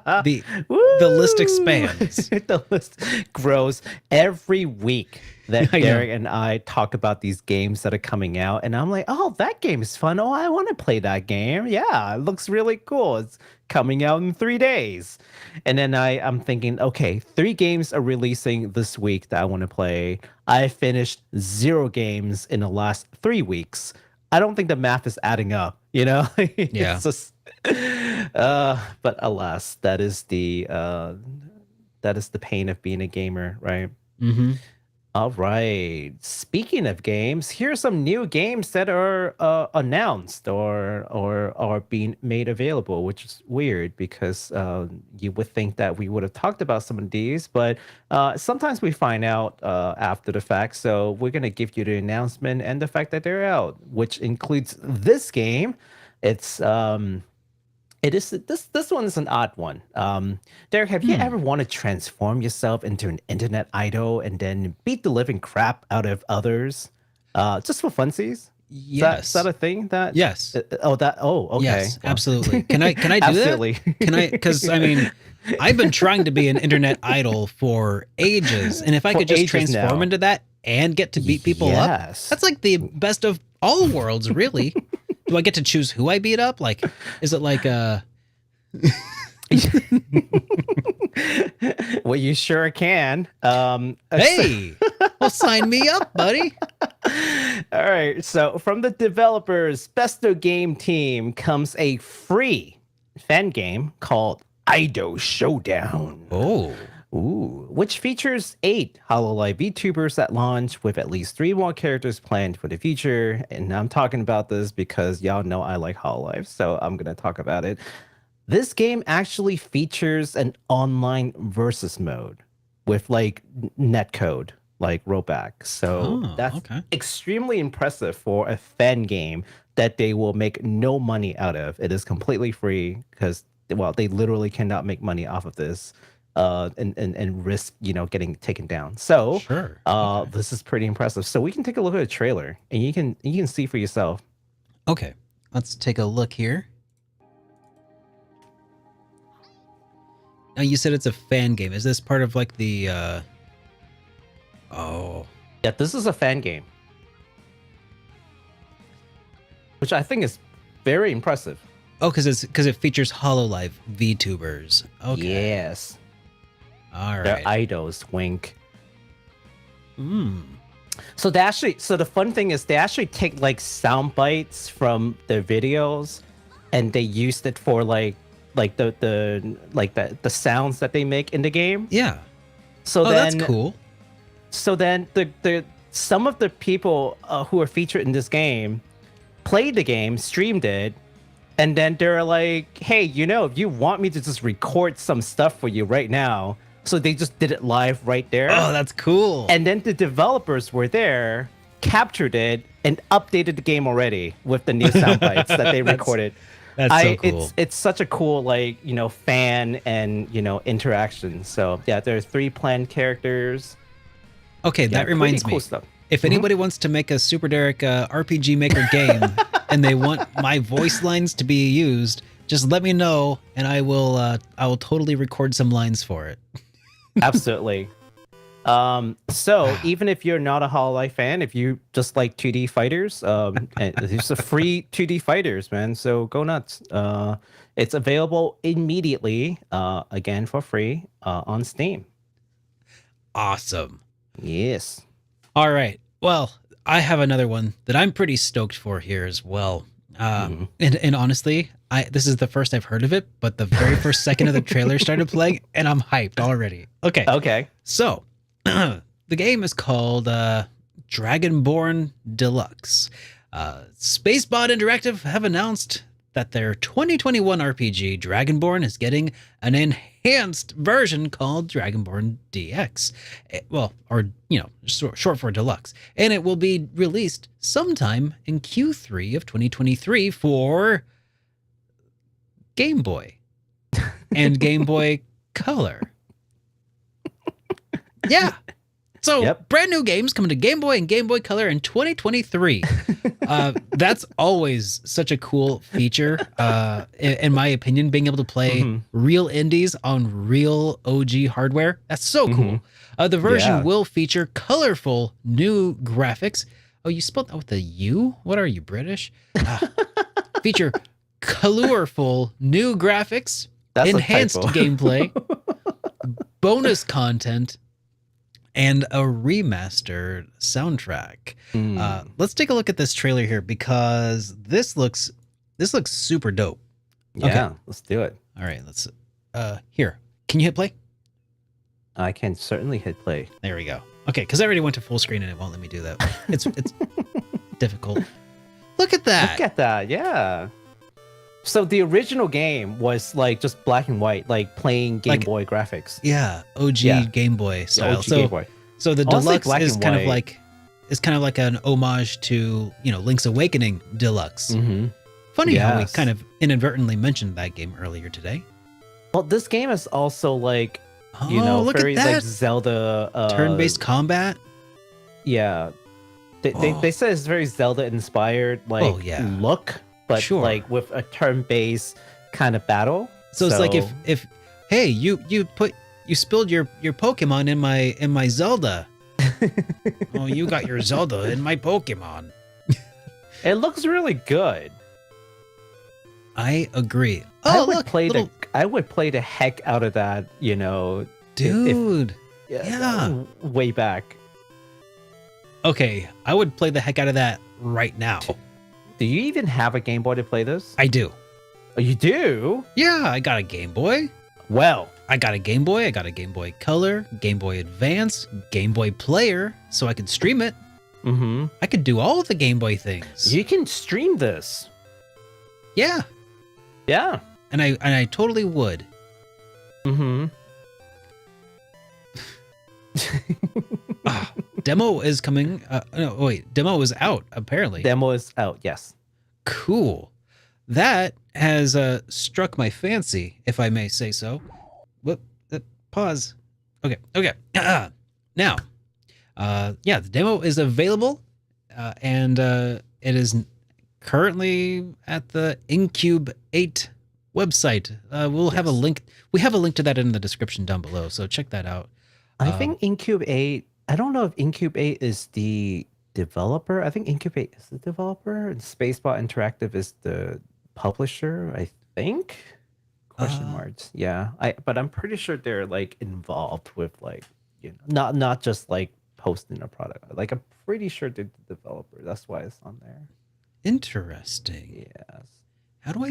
The list expands. The list grows every week that I know. Derek and I talk about these games that are coming out, and I'm like, oh, that game is fun. Oh, I want to play that game. Yeah, it looks really cool. It's coming out in 3 days. And then I'm thinking, okay, 3 games are releasing this week that I want to play. I finished 0 games in the last 3 weeks. I don't think the math is adding up, Yeah. It's just, but alas, that is the pain of being a gamer, right? All right. Speaking of games, here are some new games that are announced or are being made available, which is weird because you would think that we would have talked about some of these, but sometimes we find out after the fact. So we're going to give you the announcement and the fact that they're out, which includes this game. This one is an odd one. Derek, have you ever wanted to transform yourself into an internet idol and then beat the living crap out of others, just for funsies? Yes. Is that a thing? Yes. Okay. Yes, Well, absolutely. Can I do Absolutely. that? Can I? Because I mean, I've been trying to be an internet idol for ages, and if I For could just ages transform now. into that and get to beat people up, Yes. that's like the best of all worlds, really. Do I get to choose who I beat up? Like, is it like Well, you sure can. hey, well, sign me up, buddy. All right. So from the developers Besto Game Team comes a free fan game called Ido Showdown. Oh, Ooh, which features 8 HoloLive VTubers at launch with at least 3 more characters planned for the future. And I'm talking about this because y'all know I like HoloLive, so I'm going to talk about it. This game actually features an online versus mode with like netcode, like rollback. So that's extremely impressive for a fan game that they will make no money out of. It is completely free because, well, they literally cannot make money off of this. and risk getting taken down. So Sure. Okay. this is pretty impressive. So we can take a look at the trailer, and you can see for yourself. Okay, let's take a look here. Now you said it's a fan game. Is this part of like the? Oh, Yeah, this is a fan game, which I think is very impressive. oh, because it features HoloLive VTubers. Okay. Yes, All they're right. idols. Wink. Hmm. So the fun thing is they actually take like sound bites from their videos, and they used it for like the sounds that they make in the game. Yeah. So Oh, then that's cool. So then the some of the people who are featured in this game played the game, streamed it, and then they're like, hey, if you want me to just record some stuff for you right now. So they just did it live right there. Oh, that's cool. And then the developers were there, captured it, and updated the game already with the new sound bites that they recorded. That's so cool. It's such a cool fan and interaction. So yeah, there's 3 planned characters. Okay, Yeah, that reminds pretty cool me. stuff. If anybody wants to make a SuperDerek RPG Maker game and they want my voice lines to be used, just let me know and I will totally record some lines for it. Absolutely. So even if you're not a HoloLive fan, if you just like 2D fighters, and there's a free 2D fighters, man. So go nuts. It's available immediately, again for free, on Steam. Awesome. Yes. All right. Well, I have another one that I'm pretty stoked for here as well. And honestly, this is the first I've heard of it, but the very first second of the trailer started playing, and I'm hyped already. Okay. Okay. So, the game is called Dragonborne Deluxe. Spacebot Interactive have announced that their 2021 RPG Dragonborne is getting an enhanced version called Dragonborne DX. Short for Deluxe. And it will be released sometime in Q3 of 2023 for Game Boy and Game Boy Color. Yeah. So Yep. brand new games coming to Game Boy and Game Boy Color in 2023. That's always such a cool feature, in my opinion, being able to play real indies on real OG hardware. That's so cool. The version Yeah. will feature colorful new graphics. Oh, you spelled that with a U? What are you, British? Feature colorful new graphics, That's a enhanced typo. gameplay, bonus content, and a remastered soundtrack. Let's take a look at this trailer here because this looks super dope. Yeah, Okay. let's do it. All right, let's here. Can you hit play? I can certainly hit play. There we go. Okay, because I already went to full screen and it won't let me do that. It's difficult. Look at that. Look at that, yeah. So the original game was like just black and white, like playing Game Like- Boy graphics. Yeah, OG Yeah. Game Boy The style. OG So Game Boy. so the Honestly, deluxe black is and kind of white. like an homage to, Link's Awakening Deluxe. Mm-hmm. Funny how we Yes. kind of inadvertently mentioned that game earlier today. Well, this game is also like, Oh, look very at that. like Zelda Turn-based combat. Yeah. They Oh. said it's very Zelda inspired, like Oh, yeah. look, but Sure. like with a turn-based kind of battle. So it's like if hey, you spilled your Pokemon in my Zelda. Oh, you got your Zelda in my Pokemon. it looks really good. I agree. I Oh, would look, play little, I would play the heck out of that, dude. Yeah. way back. Okay, I would play the heck out of that right now. Do you even have a Game Boy to play this? I do. Oh, you do? Yeah, I got a Game Boy. Well, I got a Game Boy. I got a Game Boy Color, Game Boy Advance, Game Boy Player, so I could stream it. I could do all of the Game Boy things. you can stream this. Yeah, Yeah. and I totally would. Demo is coming. No, wait. Demo is out, apparently. Demo is out, yes. Cool. That has struck my fancy, if I may say so. Whoop. Pause. Okay. Now, yeah, the demo is available, and it is currently at the Incube 8 website. We'll have a link. We have a link to that in the description down below, so check that out. I think Incube 8, I don't know if Incube 8 is the developer. I think Incube 8 is the developer and Spacebot Interactive is the publisher, I think. Question marks. Yeah. But I'm pretty sure they're like involved with like, you know, not just like posting a product. Like I'm pretty sure they're the developer. That's why it's on there. Interesting. Yes. How do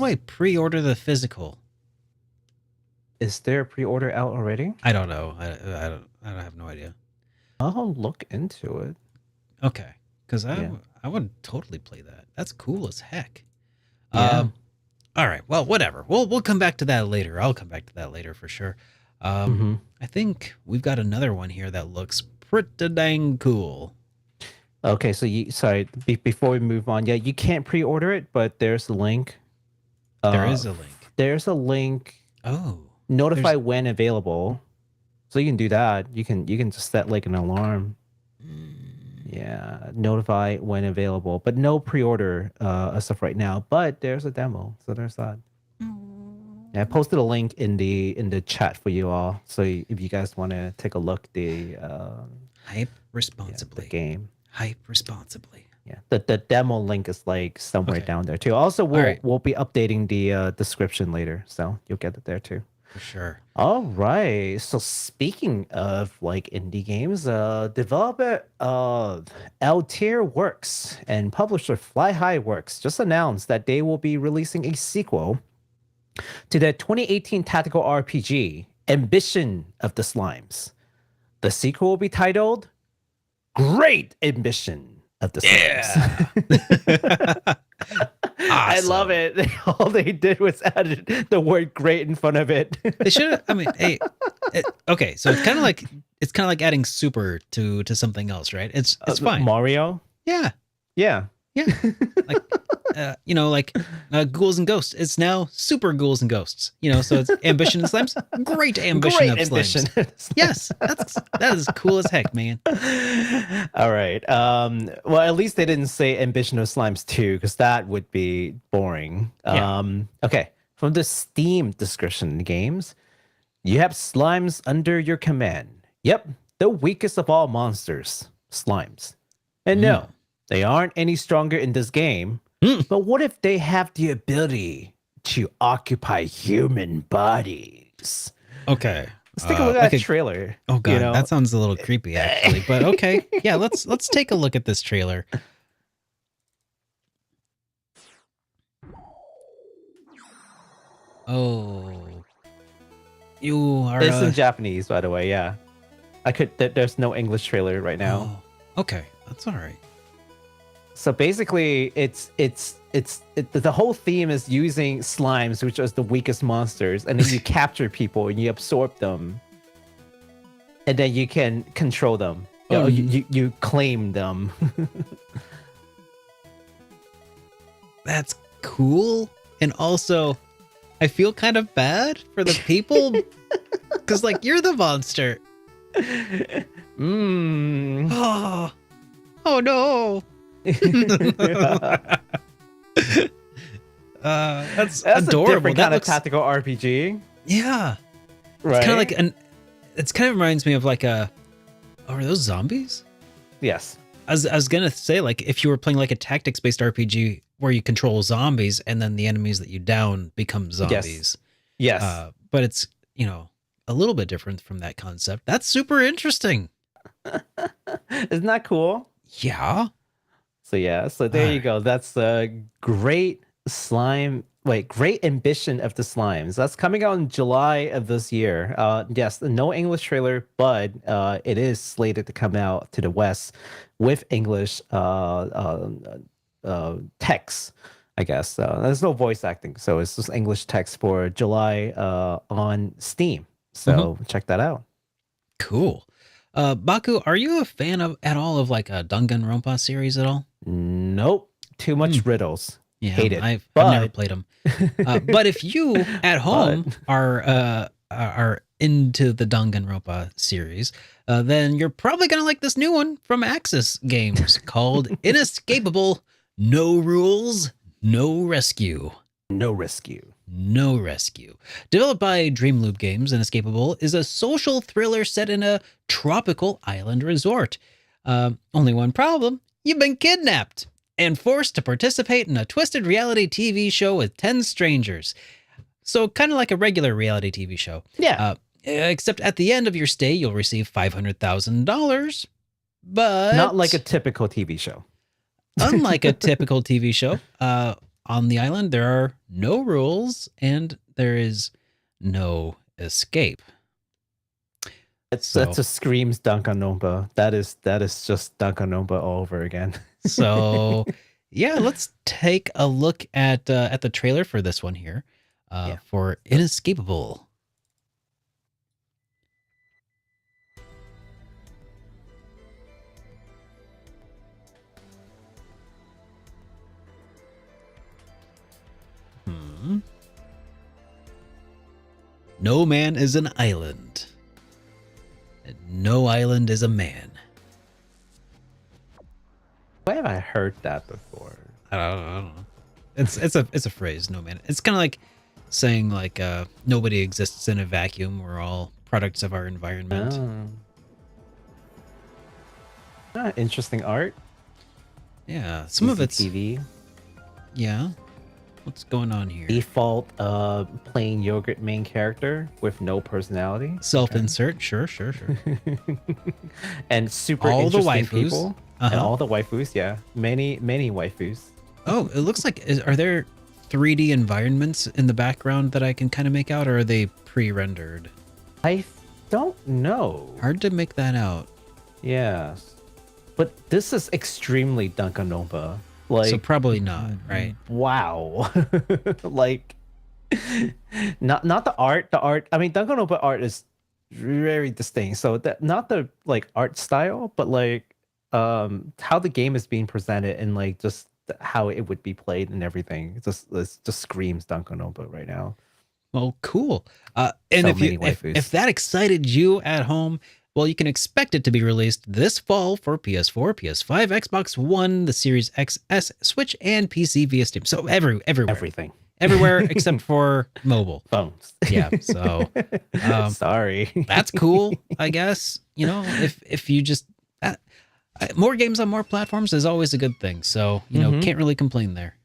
I pre-order the physical? Is there a pre-order out already? I don't know. I have no idea. I'll look into it. Okay, because I would totally play that. That's cool as heck. Yeah. All right. Well, whatever. We'll come back to that later. I'll come back to that later for sure. I think we've got another one here that looks pretty dang cool. Okay, so before we move on, yeah, you can't pre-order it, but there's a link. There is a link. There's a link. Oh. Notify when available. So you can do that. You can just set like an alarm. Yeah, notify when available, but no pre-order stuff right now. But there's a demo, so there's that. Yeah, I posted a link in the chat for you all. So if you guys want to take a look, Hype responsibly. The game. Hype responsibly. Yeah, the demo link is like somewhere down there too. Also, we'll be updating the description later, so you'll get it there too. For sure. All right. So speaking of like indie games, developer Altair Works and publisher Fly High Works just announced that they will be releasing a sequel to the 2018 tactical RPG Ambition of the Slimes. The sequel will be titled Great Ambition of the Slimes. Yeah. I love it. All they did was add the word "great" in front of it. They should have. I mean, hey, okay. So it's kind of like adding super to something else, right? It's fine. Mario. Yeah. Yeah. Like, Ghouls and Ghosts. It's now Super Ghouls and Ghosts. So it's Ambition of Slimes. Great Ambition of Slimes. Yes, that is cool as heck, man. All right. Well, at least they didn't say Ambition of Slimes 2, because that would be boring. Yeah. Okay. From the Steam description in the games, you have slimes under your command. Yep, the weakest of all monsters, slimes. And no, they aren't any stronger in this game. But what if they have the ability to occupy human bodies? Okay. Let's take a look at that trailer. Oh god, that sounds a little creepy actually. But okay. Yeah, let's take a look at this trailer. Oh. You are It's in Japanese, by the way, yeah. There's no English trailer right now. Oh, okay. That's all right. So basically, the whole theme is using slimes, which are the weakest monsters, and then you capture people and you absorb them, and then you can control them. You claim them. That's cool, and also, I feel kind of bad for the people, because like you're the monster. Oh no. That's adorable. That looks tactical RPG. Yeah, right. It's kind of like it's kind of reminds me of like are those zombies? Yes. I was gonna say, like, if you were playing like a tactics based RPG where you control zombies and then the enemies that you down become zombies. Yes. But it's a little bit different from that concept. That's super interesting. Isn't that cool? Yeah. So there you go. That's a great great ambition of the slimes. That's coming out in July of this year. Yes, no English trailer, but it is slated to come out to the West with English text, I guess. There's no voice acting, so it's just English text for July on Steam. So check that out. Cool. Baku, are you a fan at all of like a Danganronpa series at all? Nope. Too much riddles. Yeah, hate it. I've never played them. But if you at home are into the Danganronpa series, then you're probably going to like this new one from Axis Games called Inescapable, No Rules, No Rescue. No rescue. No Rescue. Developed by Dreamloop Games, Inescapable is a social thriller set in a tropical island resort. Only one problem: you've been kidnapped and forced to participate in a twisted reality TV show with 10 strangers. So kind of like a regular reality TV show. Yeah. Except at the end of your stay, you'll receive $500,000. But Not like a typical TV show. unlike a typical TV show, on the island, there are no rules and there is no escape. That's a screams Danganronpa. That is just Danganronpa all over again. So, yeah, let's take a look at the trailer for this one here, for Inescapable. No man is an island, and no island is a man. Why have I heard that before? I don't know. It's a phrase. No man. It's kind of like saying like nobody exists in a vacuum. We're all products of our environment. Interesting art. Yeah, some of it's TV. Yeah. What's going on here? Default plain yogurt main character with no personality. Self-insert. Sure. And super all the interesting waifus. people. And all the waifus, yeah. Many waifus. Oh, it looks like, are there 3D environments in the background that I can kind of make out, or are they pre-rendered? I don't know. Hard to make that out. Yes. But this is extremely Danganronpa. Like, So probably not, right? Wow. Like, not the art. The art, I mean, Danganronpa art is very distinct. So that, not the like art style, but like how the game is being presented and like just how it would be played and everything. It just screams Danganronpa right now. Well, cool. And So if many waifus. if that excited you at home, well, you can expect it to be released this fall for PS4, PS5, Xbox One, the Series XS, Switch, and PC via Steam. So everywhere. Everything. Everywhere except for mobile. Phones. Yeah. So Sorry. that's cool, I guess. You know, if you just more games on more platforms is always a good thing. So, you know, can't really complain there.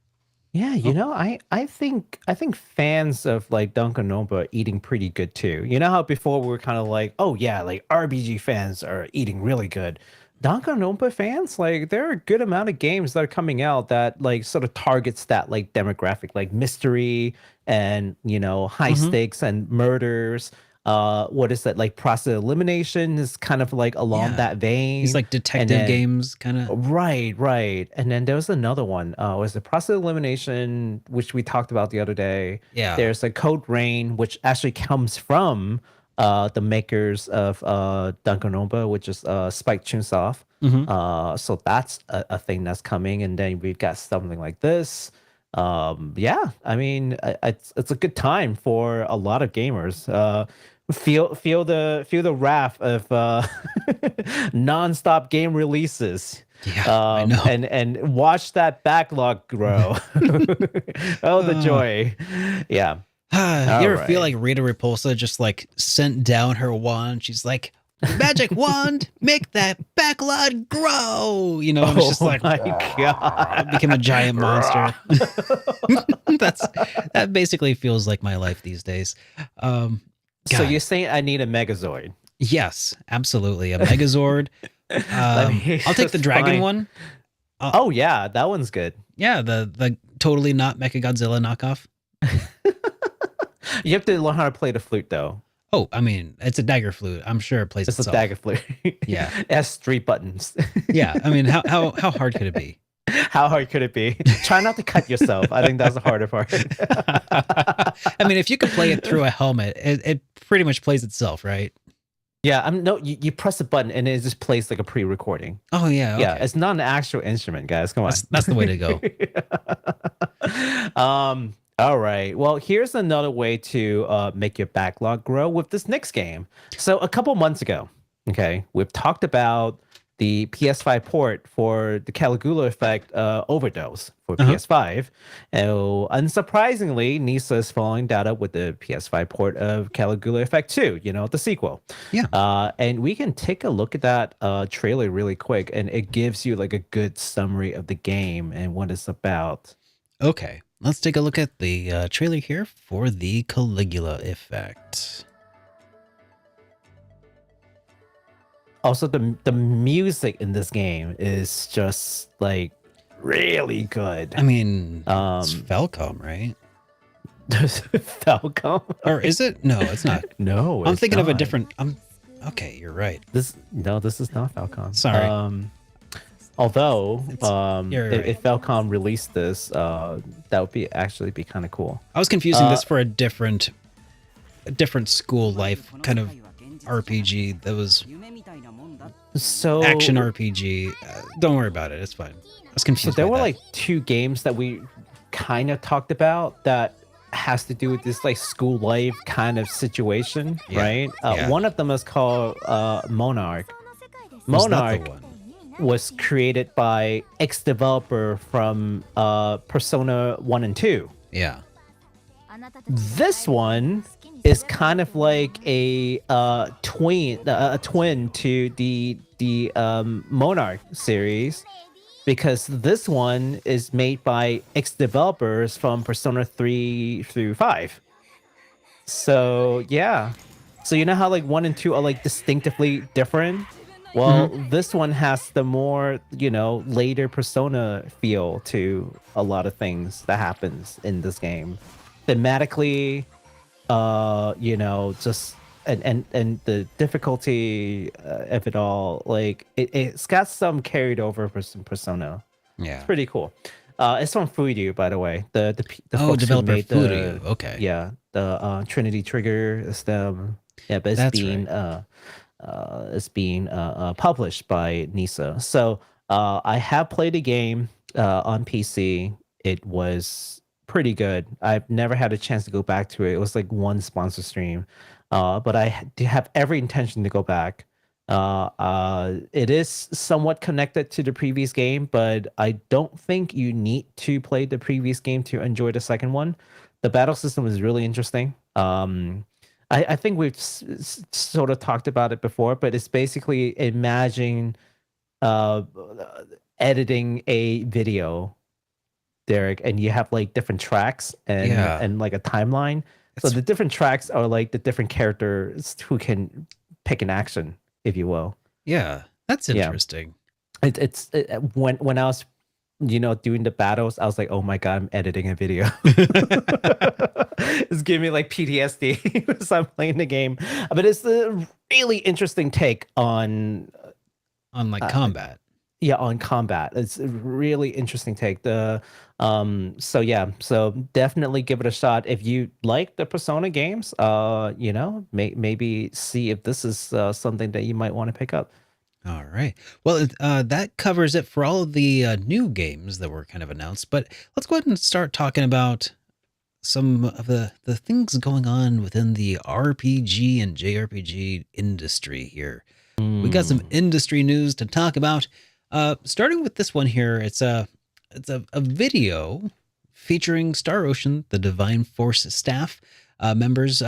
Yeah, you know, I think fans of like Danganronpa are eating pretty good too. You know how before we were kind of like, oh yeah, like RPG fans are eating really good. Danganronpa fans, like there are a good amount of games that are coming out that like sort of targets that like demographic, like mystery and you know high stakes and murders. What is that, like process elimination is kind of like along that vein. These like detective games kind of. Right. And then there was another one. Was the process elimination, which we talked about the other day. Yeah. There's a Code Rain, which actually comes from the makers of Danganronpa, which is Spike Chunsoft. So that's a thing that's coming. And then we've got something like this. Yeah, I mean, it's a good time for a lot of gamers. Feel the wrath of non-stop game releases. Yeah, I know. And watch that backlog grow. Oh, the joy. Yeah. You ever right. feel like Rita Repulsa just like sent down her wand? She's like, magic wand, make that backlog grow. You know, and it's just like, my God. became a giant monster. That basically feels like my life these days. So God. you're saying I need a Megazord? Yes, absolutely. A Megazord. I'll take the dragon one. Oh yeah, that one's good. Yeah, the totally not Mechagodzilla knockoff. You have to learn how to play the flute though. Oh, I mean, it's a dagger flute. I'm sure it plays It's itself. a dagger flute. Yeah. It has 3 buttons. Yeah, I mean, how hard could it be? How hard could it be? Try not to cut yourself. I think that's the harder part. I mean, if you could play it through a helmet, it pretty much plays itself, right? Yeah, no, you press a button and it just plays like a pre-recording. Oh yeah, okay. Yeah, it's not an actual instrument, guys. Come on. That's the way to go. All right. Well, here's another way to make your backlog grow with this next game. So a couple months ago, okay, we've talked about the PS5 port for the Caligula effect overdose for PS5. Unsurprisingly, Nisa is following that up with the PS5 port of Caligula Effect 2, the sequel. Yeah. And we can take a look at that trailer really quick, and it gives you like a good summary of the game and what it's about. Okay, let's take a look at the trailer here for the Caligula effect. Also, the music in this game is just like really good. I mean, it's Falcom, right? Falcom? Or is it? No, it's not. No, I'm thinking of a not. different. Okay, you're right. This is not Falcom. Sorry. Although, you're if Falcom released this, that would be kind of cool. I was confusing this for a different school life kind of RPG that was So action RPG. Don't worry about it. It's fine. I was So confused. there by were that. like two games that we kind of talked about that has to do with this like school life kind of situation, Yeah, right? yeah. One of them is called Monarch. Was that the Monarch one? was created by ex-developer from Persona 1 and 2. Yeah. This one is kind of like a twin to the Monarch series, because this one is made by ex-developers from Persona 3 through 5. So yeah, so you know how like 1 and 2 are like distinctively different. Well, this one has the more, later Persona feel to a lot of things that happens in this game. Thematically, just and the difficulty of it all, like it's got some carried over for some Persona. Yeah. It's pretty cool. It's from Fudu, by the way. The folks who developer made Fudu. Okay. Yeah, the Trinity Trigger is them. Yeah, but That's it's being published by Nisa. So I have played a game on PC. It was pretty good. I've never had a chance to go back to it. It was like one sponsor stream, but I have every intention to go back. It is somewhat connected to the previous game, but I don't think you need to play the previous game to enjoy the second one. The battle system is really interesting. I think we've sort of talked about it before, but it's basically imagine editing a video, Derek, and you have like different tracks and like a timeline. So the different tracks are like the different characters who can pick an action, if you will. Yeah. That's interesting. When I was doing the battles, I was like, oh my god, I'm editing a video. It's giving me like PTSD as I'm playing the game. But it's a really interesting take on like combat. Yeah, on combat. It's a really interesting take. So definitely give it a shot if you like the Persona games. Maybe see if this is something that you might want to pick up. All right. Well, that covers it for all of the new games that were kind of announced. But let's go ahead and start talking about some of the things going on within the RPG and JRPG industry here. We got some industry news to talk about. Starting with this one here, it's a video featuring Star Ocean, the Divine Force staff members,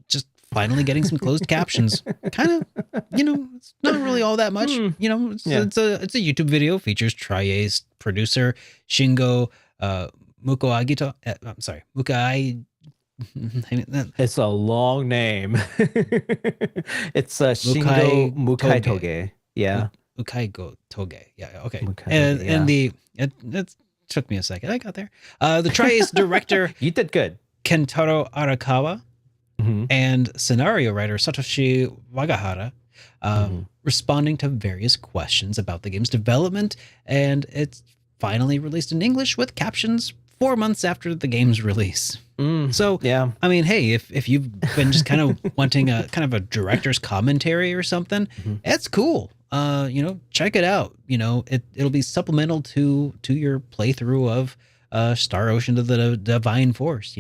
just finally getting some closed captions. Kind of, it's not really all that much. It's a YouTube video, features Tria's producer Shingo Mukai. It's a long name. It's Shingo Mukai Toge. Yeah. Mukai Toge. Yeah. Okay. And it took me a second. I got there. The Tria's director, you did good, Kentaro Arakawa, and scenario writer Satoshi Wagahara, responding to various questions about the game's development, and it's finally released in English with captions 4 months after the game's release. So, yeah, I mean, hey, if you've been just kind of wanting a kind of a director's commentary or something, it's cool. Check it out. It'll be supplemental to your playthrough of Star Ocean to the Divine Force.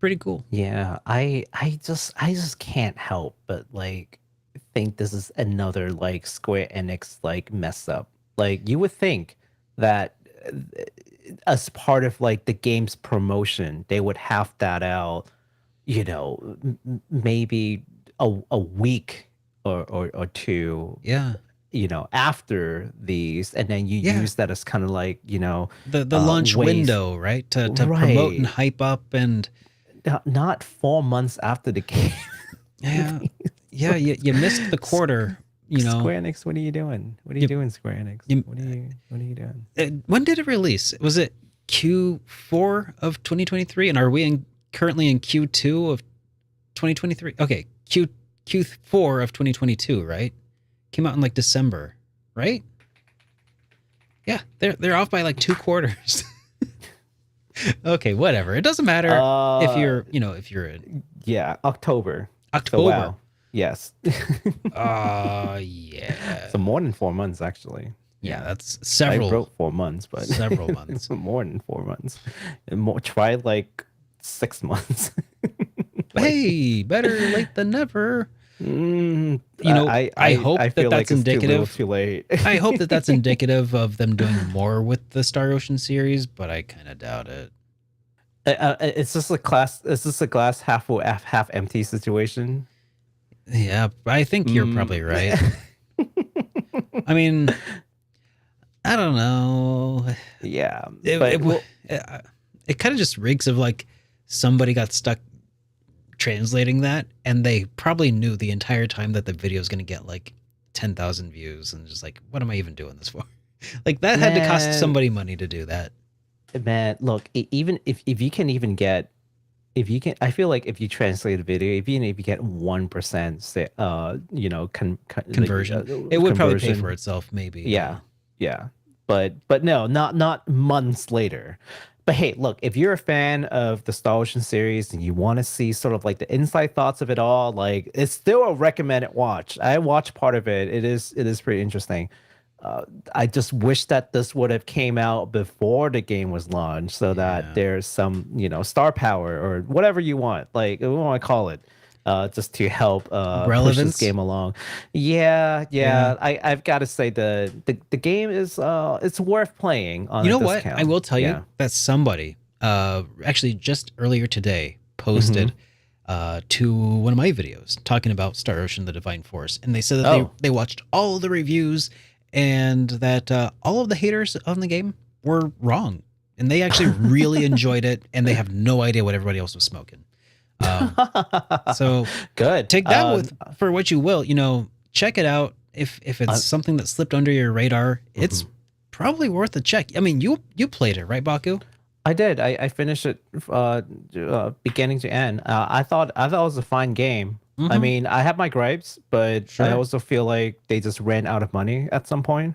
Pretty cool. Yeah, I just can't help but like think this is another like Square Enix like mess up. Like you would think that as part of like the game's promotion, they would have that out, maybe a week or two, Yeah. after these, and then you Yeah. use that as kind of like, The launch ways- window, right? To promote and Right. hype up and not 4 months after the game. yeah, you missed the quarter. Square Enix, what are you doing? What are you You- doing, Square Enix? you- What are you doing? When did it release? Was it Q4 of 2023? And are we currently in Q2 of 2023? Okay, Q4 of 2022, right? Came out in like December, right? Yeah, they're off by like 2 quarters. Okay, whatever. It doesn't matter if you're in Yeah, October. So, October. wow. Yes. Yeah. So more than 4 months, actually. Yeah, that's I several wrote 4 months, but several months. more than 4 months. And try like 6 months. Hey, better late than never. I hope I that feel that's like it's indicative. Too late. I hope that that's indicative of them doing more with the Star Ocean series, but I kind of doubt it. It's just a class. It's just a glass half full, half empty situation. Yeah, I think you're probably right. I mean, I don't know. Yeah, It kind of just reeks of like somebody got stuck translating that, and they probably knew the entire time that the video is going to get like 10,000 views, and just like, what am I even doing this for? Like that had to cost somebody money to do that. Man, look, even if you can even get, if you can, I feel like if you translate a video, even if you get 1%, say, Conversion, it would probably pay for itself, maybe. Yeah, but no, not months later. But hey, look, if you're a fan of the Star Ocean series and you want to see sort of like the inside thoughts of it all, like it's still a recommended watch. I watched part of it. It is pretty interesting. I just wish that this would have came out before the game was launched, so that there's some, star power or whatever you want, like we want to call it, just to help push this game along. Yeah. I've got to say the game is it's worth playing on. You know a what? discount. I will tell you that somebody actually just earlier today posted to one of my videos talking about Star Ocean: The Divine Force, and they said that they watched all the reviews and that all of the haters on the game were wrong, and they actually really enjoyed it, and they have no idea what everybody else was smoking. So good. Take that for what you will. Check it out. If it's something that slipped under your radar, it's probably worth a check. I mean, you played it, right, Baku? I did. I finished it beginning to end. I thought it was a fine game. I mean, I have my gripes, but I also feel like they just ran out of money at some point.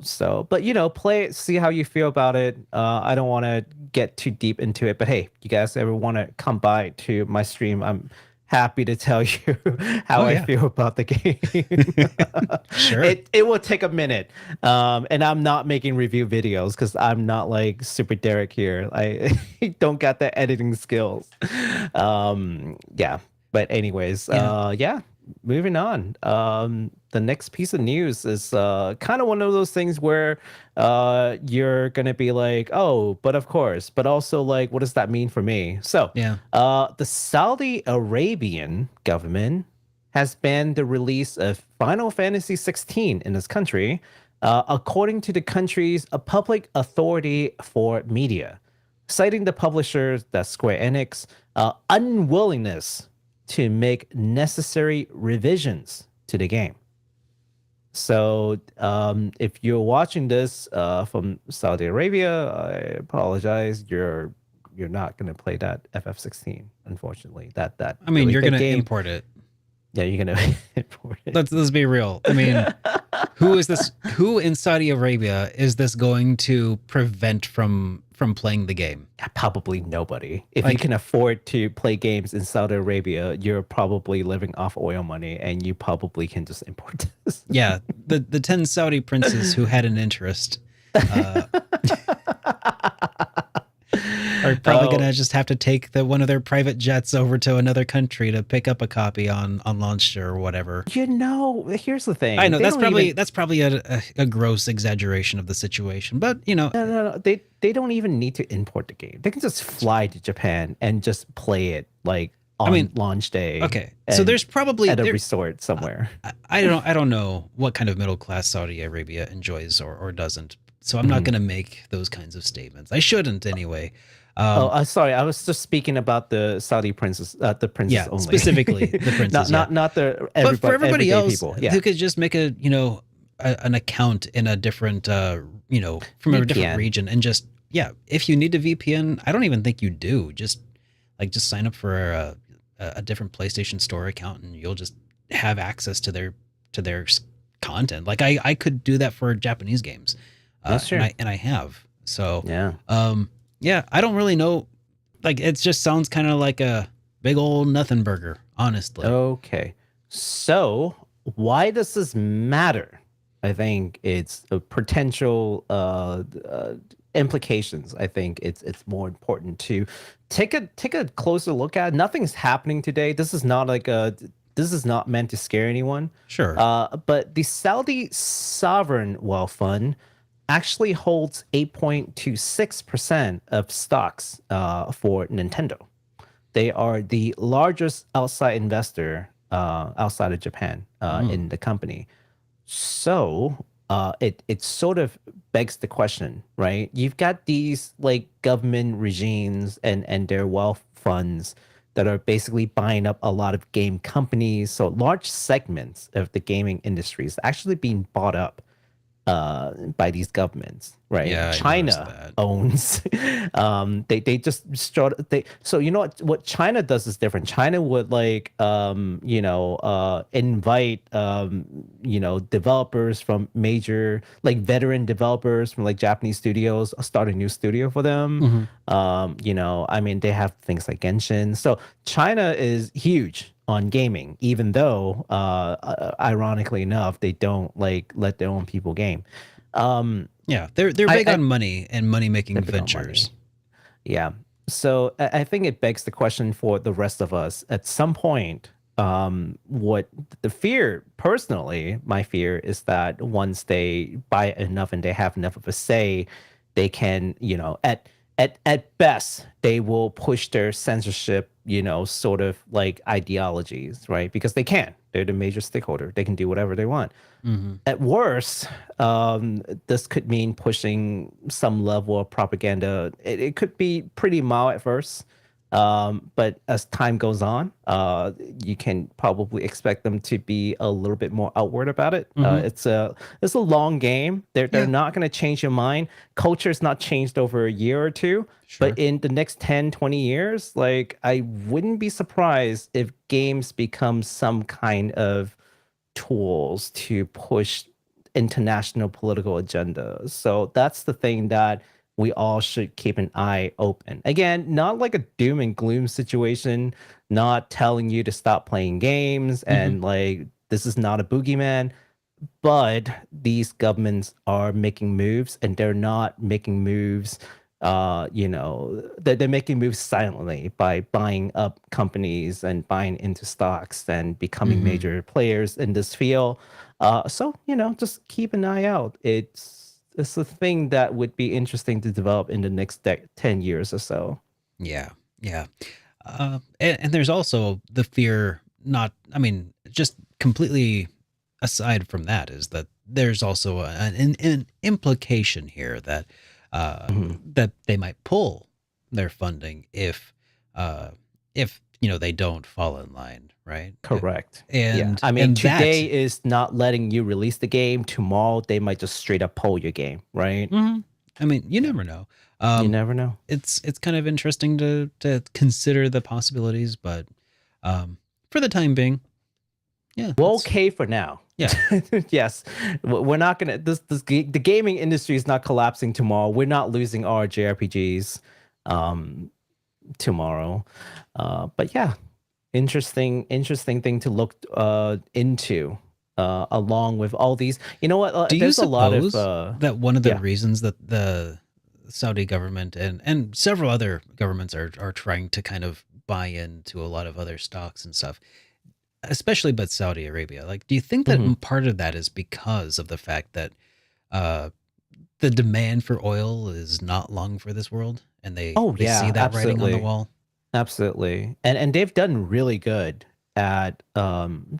So, but play it, see how you feel about it. I don't want to get too deep into it, but hey, you guys ever want to come by to my stream, I'm happy to tell you how I feel about the game. Sure. It will take a minute. And I'm not making review videos because I'm not like SuperDerek here. I don't got the editing skills. Yeah. But anyways, moving on. The next piece of news is kind of one of those things where you're going to be like, oh, but of course, but also like, what does that mean for me? So the Saudi Arabian government has banned the release of Final Fantasy 16 in this country, according to the country's public authority for media, citing the publishers, that's Square Enix, unwillingness to make necessary revisions to the game. So if you're watching this from Saudi Arabia, I apologize. You're not going to play that FF16, unfortunately. That I mean, really you're going to game. import it. Yeah, you're going to import it. Let's be real. I mean, who in Saudi Arabia is this going to prevent from playing the game? Probably nobody. If you can afford to play games in Saudi Arabia, you're probably living off oil money, and you probably can just import this. Yeah, the 10 Saudi princes who had an interest. Are probably gonna just have to take one of their private jets over to another country to pick up a copy on launch or whatever. Here's the thing. I know They that's don't probably even, that's probably a gross exaggeration of the situation, but no. They don't even need to import the game. They can just fly to Japan and just play it like on launch day. Okay, so there's probably at a resort somewhere. I don't know what kind of middle class Saudi Arabia enjoys or doesn't. So I'm not going to make those kinds of statements. I shouldn't anyway. Sorry. I was just speaking about the Saudi princess, the princess only. Specifically the princess. not the but for everybody else people. who could just make an account in a different from VPN. a different region and just if you need a VPN, I don't even think you do. Just sign up for a different PlayStation Store account and you'll just have access to their content. Like I could do that for Japanese games. That's true. And I have. So yeah. I don't really know. Like it just sounds kind of like a big old nothing burger, honestly. Okay. So why does this matter? I think it's a potential implications. I think it's more important to take a closer look at. Nothing's happening today. This is not meant to scare anyone. Sure. But the Saudi Sovereign Wealth Fund actually holds 8.26% of stocks for Nintendo. They are the largest outside investor outside of Japan in the company. So it sort of begs the question, right? You've got these like government regimes and their wealth funds that are basically buying up a lot of game companies. So large segments of the gaming industry is actually being bought up by these governments, right? Yeah, China owns. They just started. So you know what China does is different. China would invite developers from major veteran developers from Japanese studios, start a new studio for them. They have things like Genshin. So China is huge on gaming, even though ironically enough they don't let their own people game. They're big on money and money making ventures. Yeah, so I think it begs the question for the rest of us at some point. What the fear, personally, my fear is that once they buy enough and they have enough of a say, they can, at best, they will push their censorship, sort of ideologies, right? Because they can. They're the major stakeholder. They can do whatever they want. Mm-hmm. At worst, this could mean pushing some level of propaganda. It could be pretty mild at first. But as time goes on, you can probably expect them to be a little bit more outward about it. Mm-hmm. It's a long game. They're not going to change your mind. Culture's not changed over a year or two. Sure. But in the next 10, 20 years, I wouldn't be surprised if games become some kind of tools to push international political agendas. So that's the thing that we all should keep an eye open. Again, not like a doom and gloom situation, not telling you to stop playing games and this is not a boogeyman, but these governments are making moves and they're not making moves, they're making moves silently by buying up companies and buying into stocks and becoming major players in this field. So, just keep an eye out. It's a thing that would be interesting to develop in the next 10 years or so. Yeah. And there's also the fear, just completely aside from that, is that there's also an implication here that that they might pull their funding if they don't fall in line, right? Correct. And today is not letting you release the game. Tomorrow they might just straight up pull your game, right? You never know. You never know. It's kind of interesting to consider the possibilities, but for the time being, we're okay for now. Yeah. Yes, we're not gonna. The gaming industry is not collapsing tomorrow. We're not losing our JRPGs tomorrow. But yeah, interesting thing to look into. Along with all these, you know what? Do there's you a lot of that one of the reasons that the Saudi government and several other governments are trying to kind of buy into a lot of other stocks and stuff, especially but Saudi Arabia. Like, do you think that Mhm. part of that is because of the fact that uh, the demand for oil is not long for this world, and Oh they see yeah, that writing on the absolutely. wall? Absolutely. And they've done really good at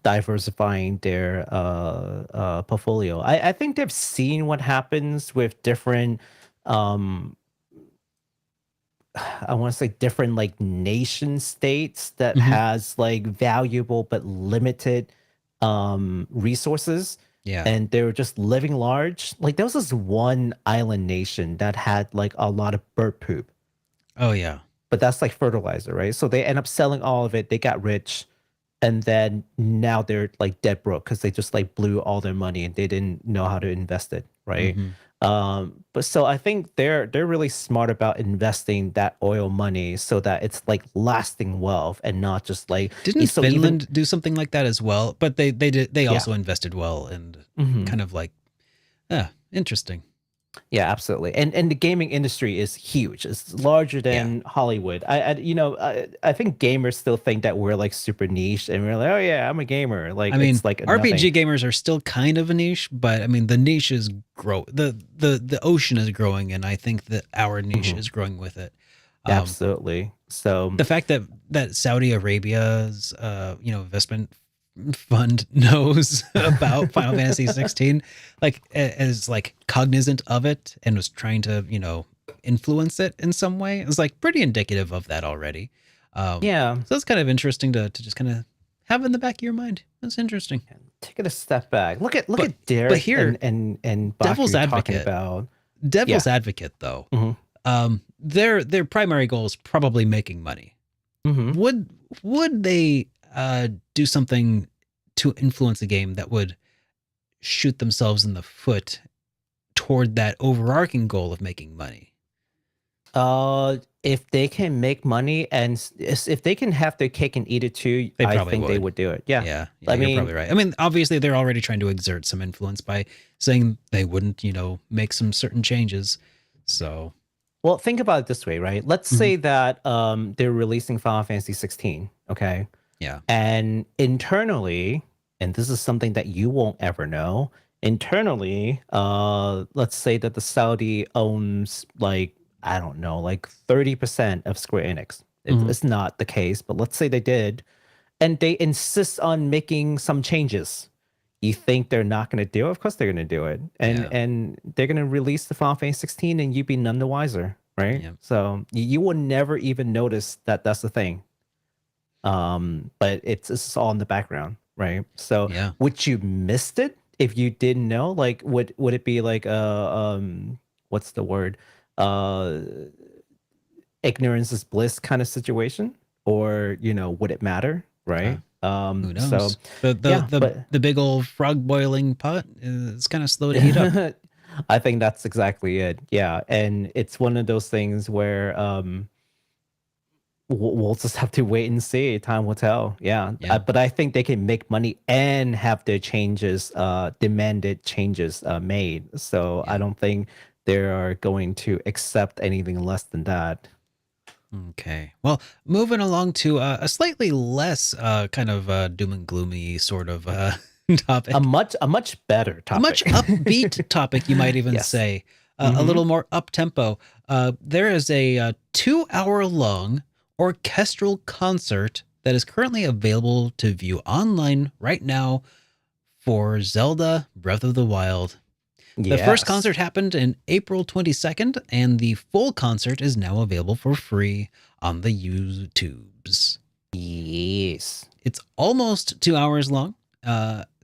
diversifying their portfolio. I think they've seen what happens with different um I want to say different like nation states that Hmm. has like valuable but limited resources, Yeah. and they were just living large. Like there was this one island nation that had like a lot of bird poop, Oh yeah. but that's like fertilizer, right? So they end up selling all of it. They got rich, and then now they're like dead broke because they just like blew all their money and they didn't know how to invest it, right? Hmm. But so I think they're really smart about investing that oil money so that it's like lasting wealth and not just like Didn't so even Finland do something like that as well? But they yeah. also invested well and Mhm. kind of like, yeah, interesting. Yeah, absolutely. And the gaming industry is huge. It's larger Yeah. than Hollywood. I think gamers still think that we're like super niche and we're like, oh yeah, I'm a gamer. Like I mean, it's like nothing. RPG gamers are still kind of a niche, but I mean, the niche is the ocean is growing, and I think that our niche Mhm. is growing with it. Um, Absolutely. So the fact that Saudi Arabia's investment fund knows about Final Fantasy 16, like is like cognizant of it and was trying to influence it in some way, is like pretty indicative of that already. yeah, So it's kind of interesting to just kind of have in the back of your mind. That's interesting. take it a step back. Look But at Derek here, and devil's Baku talking advocate, about devil's yeah. advocate though, Hmm. their primary goal is probably making money. Hmm. Would they do something to influence a game that would shoot themselves in the foot toward that overarching goal of making money? If they can make money and if they can have their cake and eat it too, They I probably think they would. would do it. Yeah. Yeah, I you're mean, probably right. I mean, obviously they're already trying to exert some influence by saying they wouldn't, make some certain changes. So, well, think about it this way, right? Let's mhm, say that they're releasing Final Fantasy 16, okay? yeah. And internally, and this is something that you won't ever know, internally, let's say that the Saudi owns like, I don't know, like 30% of Square Enix. Mhm. It's not the case, but let's say they did, and they insist on making some changes. You think they're not going to do it? Of course they're going to do it, and Yeah. they're going to release the Final Fantasy 16, and you'd be none the wiser, right? Yeah. So you will never even notice that that's the thing. But it's all in the background, right? So Yeah. would you missed it if you didn't know? Like, would it be like what's the word? Uh, ignorance is bliss kind of situation, or would it matter, Uh, right? who So knows? The the yeah, the but the big old frog boiling pot is kind of slow to heat up. I think that's exactly it. Yeah, and it's one of those things where we'll just have to wait and see. Time will tell. Yeah, Yeah. but I think they can make money and have their changes, demanded changes made. So I Yeah. don't think they are going to accept anything less than that. Okay. Well, moving along to a slightly less kind of doom and gloomy sort of topic. A much better A much topic. upbeat topic, you might even Yes. say. A Hmm. little more up tempo. There is a 2 hour long orchestral concert that is currently available to view online right now for Zelda Breath of the Wild. The first Yes. concert happened in April 22nd, and the full concert is now available for free on the YouTubes. Yes. It's almost 2 hours long,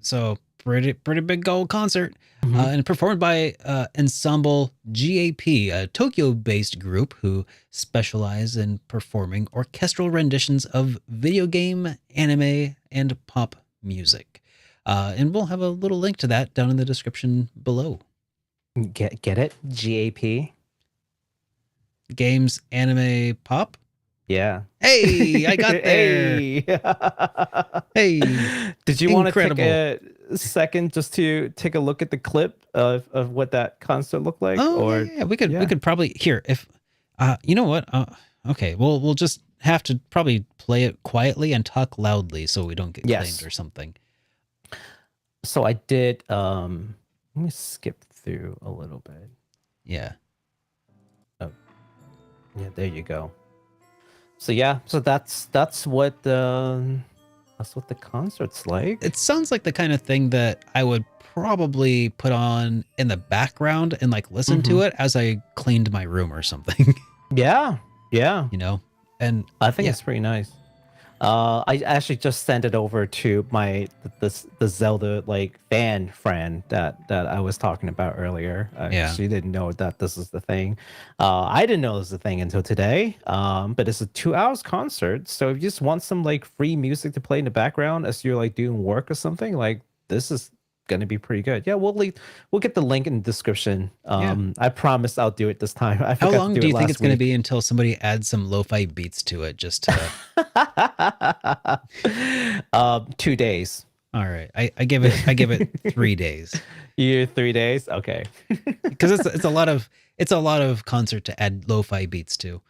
so pretty big old concert, Hmm. and performed by Ensemble G.A.P, a Tokyo-based group who specialize in performing orchestral renditions of video game, anime, and pop music. And we'll have a little link to that down in the description below. Get it? GAP. Games, anime, pop. Yeah. Hey, I got there. Hey. Hey, Did you want to take incredible. second just to take a look at the clip of what that concert looked like? Oh, Or yeah, we could probably here if you know what? Okay, we'll just have to probably play it quietly and talk loudly so we don't get claimed or something. So I did let me skip through a little bit. Yeah. Oh. Yeah, there you go. So yeah, so that's what the concert's like. It sounds like the kind of thing that I would probably put on in the background and like listen to it as I cleaned my room or something. Yeah. You know? And I think it's pretty nice. I actually just sent it over to the Zelda like fan friend that I was talking about earlier. She didn't know that this is the thing. I didn't know this was the thing until today. But it's a 2 hours concert. So if you just want some like free music to play in the background as you're like doing work or something, like this is gonna be pretty good. Yeah, we'll get the link in the description. I promise I'll do it this time. How long do you think it's going to be until somebody adds some lo-fi beats to it? Just to... 2 days. All right, I give it 3 days. 3 days, okay. Because it's a lot of concert to add lo-fi beats to.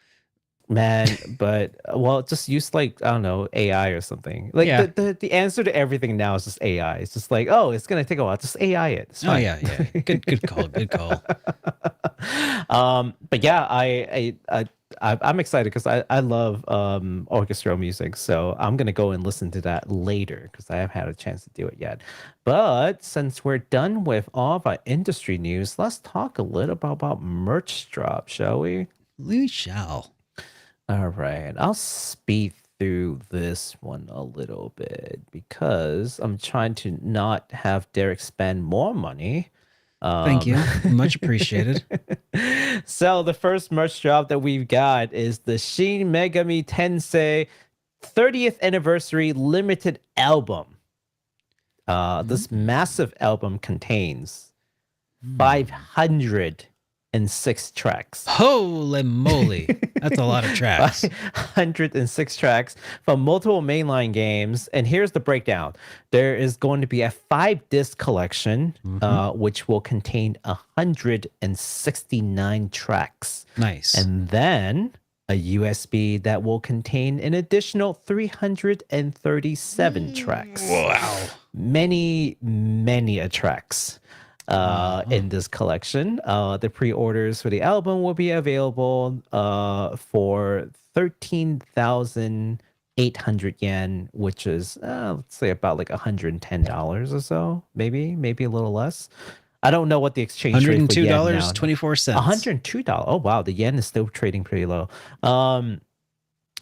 Man, but well, just use like I don't know AI or something. Like the answer to everything now is just AI. It's just like, oh, it's gonna take a while. Just AI it. It's fine. Oh yeah. Good call. But yeah, I'm excited because I love orchestral music. So I'm gonna go and listen to that later because I haven't had a chance to do it yet. But since we're done with all of our industry news, let's talk a little about merch drop, shall we? We shall. All right, I'll speed through this one a little bit because I'm trying to not have Derek spend more money. Thank you. Much appreciated. So the first merch drop that we've got is the Shin Megami Tensei 30th Anniversary Limited Album. This massive album contains 506 tracks. Holy moly. That's a lot of tracks. 106 tracks from multiple mainline games. And here's the breakdown. There is going to be a 5-disc collection, which will contain 169 tracks. Nice. And then a USB that will contain an additional 337 tracks. Wow. Many tracks. In this collection. The pre-orders for the album will be available for 13,800 yen, which is let's say about like $110 or so, maybe a little less. I don't know what the exchange rate for yen now. $102.24. $102. Oh wow, the yen is still trading pretty low.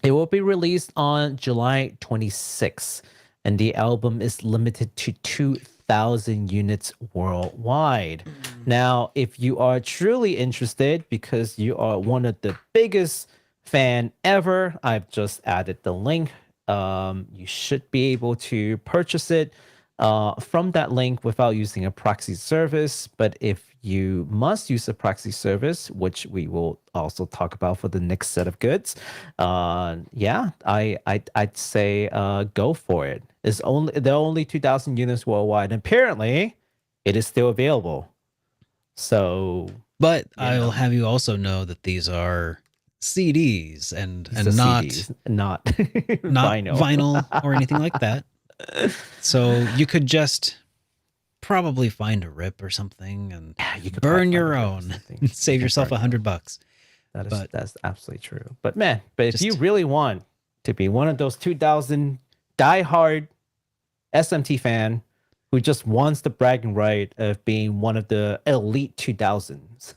It will be released on July 26th, and the album is limited to 2,000 units worldwide. Now, if you are truly interested, because you are one of the biggest fan ever, I've just added the link. You should be able to purchase it from that link without using a proxy service. But if you must use a proxy service, which we will also talk about for the next set of goods, yeah, I'd say go for it. There are only 2,000 units worldwide. And apparently, it is still available. So, but I'll have you also know that these are CDs and not CDs, not vinyl. vinyl or anything like that. So you could just probably find a rip or something and you could burn your own and save yourself $100. That's absolutely true. But man, if you really want to be one of those 2,000 diehard SMT fan who just wants the bragging right of being one of the elite 2000s.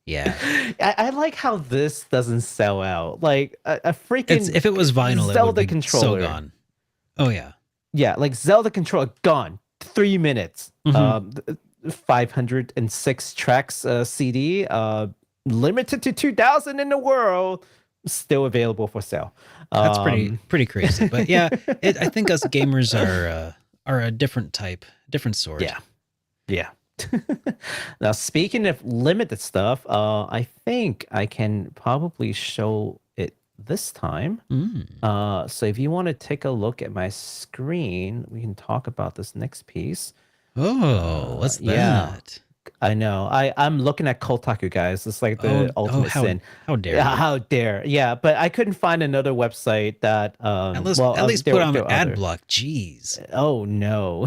Yeah. I like how this doesn't sell out. Like a freaking if it was vinyl, Zelda it would be controller. So gone. Oh yeah. Yeah, like Zelda controller gone. 3 minutes. 506 tracks CD, limited to 2,000 in the world, still available for sale. That's pretty crazy. But yeah, I think us gamers are a different type, different sort. Yeah. Now, speaking of limited stuff, I think I can probably show it this time. Mm. So if you want to take a look at my screen, we can talk about this next piece. Oh, what's Yeah. that? I know. I'm looking at Kotaku, guys. It's like Oh, the ultimate sin. how dare Yeah, you? how dare? Yeah, but I couldn't find another website that. At least there, put on there are ad other. block. Jeez. Oh no.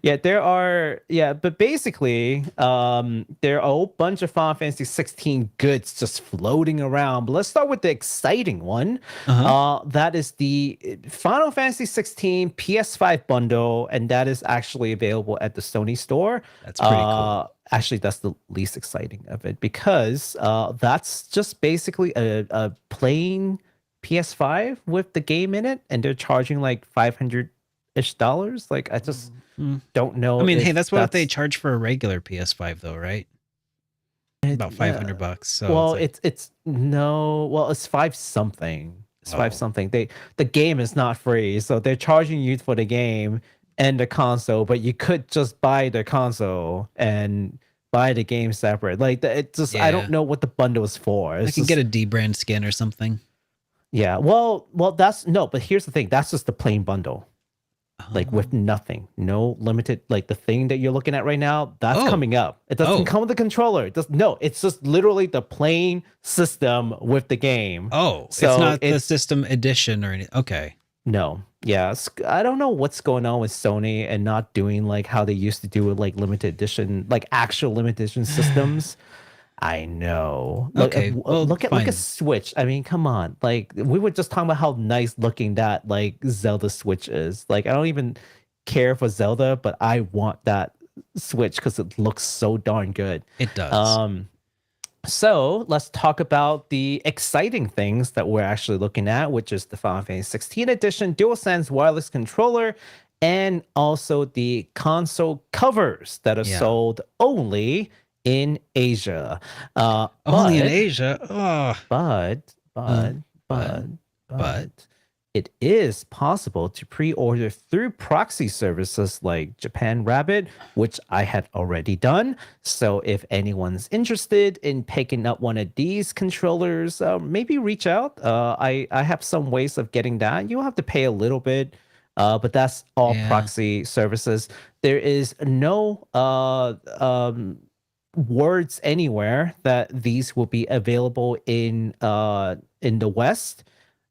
Yeah, there are. Yeah, but basically, there are a whole bunch of Final Fantasy 16 goods just floating around. But let's start with the exciting one. That is the Final Fantasy 16 PS5 bundle, and that is actually available at the Sony store. That's pretty cool. Actually, that's the least exciting of it because that's just basically a plain PS5 with the game in it, and they're charging like $500-ish. Like, I just don't know. I mean, if hey, that's what they charge for a regular PS5, though, right? About $500. So well, it's it's no, well, it's five something. It's Oh. five something. The game is not free, so they're charging you for the game and the console, but you could just buy the console and buy the game separate. Like, it just, I Yeah. don't know what the bundle is for. I It's can just, get a D brand skin or something. yeah. Well, that's no, but here's the thing. That's just the plain bundle. Like, with nothing, no limited, like the thing that you're looking at right now, that's Oh. coming up. It doesn't Oh. come with the controller. It does no, it's just literally the plain system with the game. Oh, So it's not the it's- system edition or anything. Okay. No, yeah, I don't know what's going on with Sony and not doing like how they used to do with like limited edition, like actual limited edition systems. I know. Okay, well, Look fine. at Switch. I mean, come on. Like, we were just talking about how nice looking that like Zelda Switch is. Like, I don't even care for Zelda, but I want that Switch because it looks so darn good. It does. So let's talk about the exciting things that we're actually looking at, which is the Final Fantasy 16 edition DualSense Wireless Controller, and also the console covers that are Yeah. sold only in Asia. Only in but- Asia. Oh, but it is possible to pre-order through proxy services like Japan Rabbit, which I had already done. So if anyone's interested in picking up one of these controllers, maybe reach out. I have some ways of getting that. You'll have to pay a little bit, but that's all Yeah. proxy services. There is no words anywhere that these will be available in the West.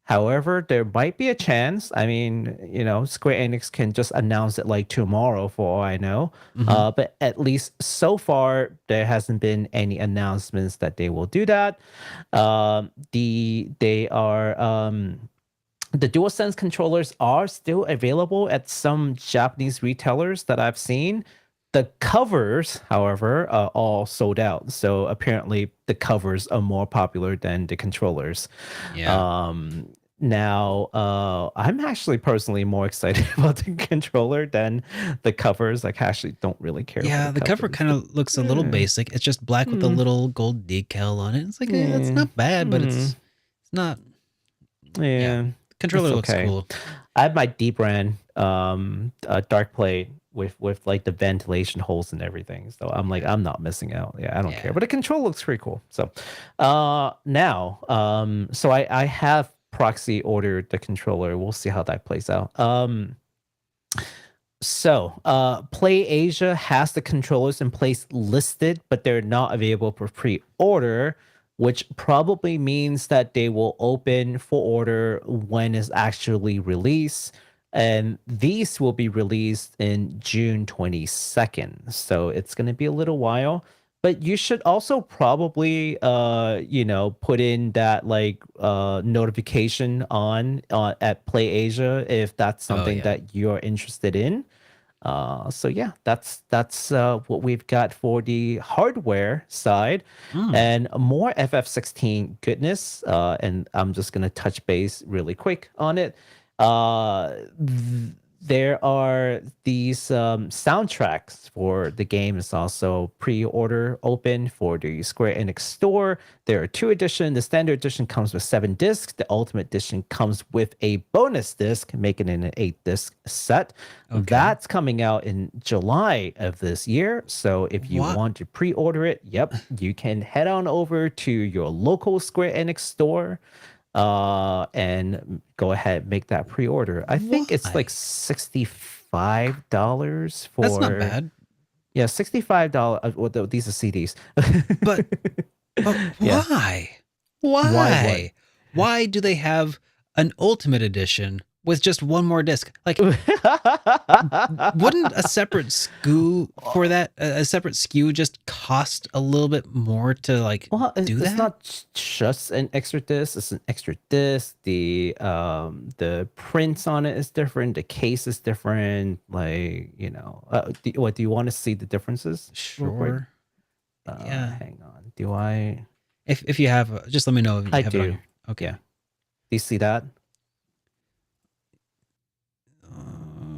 However, there might be a chance. I mean, Square Enix can just announce it like tomorrow for all I know. But at least so far, there hasn't been any announcements that they will do that. The DualSense controllers are still available at some Japanese retailers that I've seen. The covers, however, are all sold out. So apparently the covers are more popular than the controllers. yeah. Now, I'm actually personally more excited about the controller than the covers. Like, I actually don't really care. Yeah, for the cover covers. kind of looks a little basic. It's just black with a little gold decal on it. It's like, it's not bad, but it's not. Yeah. The controller it's looks okay. cool. I have my D brand dark plate with like the ventilation holes and everything. So I'm like, I'm not missing out. Yeah, I don't care. But the control looks pretty cool. So now, so I have proxy ordered the controller. We'll see how that plays out. So Play Asia has the controllers in place listed, but they're not available for pre-order, which probably means that they will open for order when it's actually released. And these will be released in June 22nd. So it's going to be a little while. But you should also probably, put in that like notification on at Play Asia if that's something that you're interested in. So yeah, that's what we've got for the hardware side, and more FF16 goodness. And I'm just gonna touch base really quick on it. there are these soundtracks for the game. Is also pre-order open for the Square Enix store. There are 2 editions. The standard edition comes with 7 discs. The ultimate edition comes with a bonus disc, making it an 8-disc set. Okay. That's coming out in July of this year. So if you What? want to pre-order it, yep, you can head on over to your local Square Enix store and go ahead, make that pre-order. I think it's Why? like $65 for. That's not bad. Yeah, $65. Well, these are CDs. But Yeah. why? Why Why? Why do they have an ultimate edition with just one more disc? Like, wouldn't a separate SKU for that, a separate SKU just cost a little bit more to like Well, do it's that? not just an extra disc. It's an extra disc. The print on it is different. The case is different. Like, you know, do you want to see the differences? real quick? Sure. Yeah. Hang on. Do I? If you have, just let me know if you I have it on do. your. Okay. Yeah. Do you see that?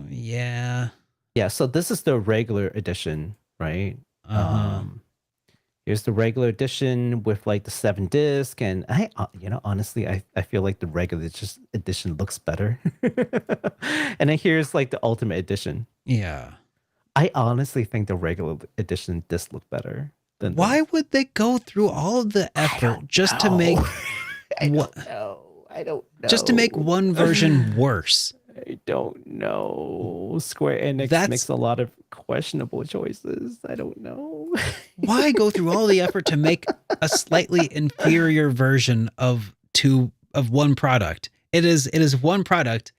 Yeah. Yeah. So this is the regular edition, right? Uh-huh. Here's the regular edition with like the 7 disc, and I, honestly, I feel like the regular edition looks better. And then here's like the ultimate edition. Yeah. I honestly think the regular edition disc look better than Why would they go through all of the effort just to make I what don't know. I don't know. just to make one version worse? I don't know. Square Enix That's- makes a lot of questionable choices. I don't know. Why go through all the effort to make a slightly inferior version of one product? It is one product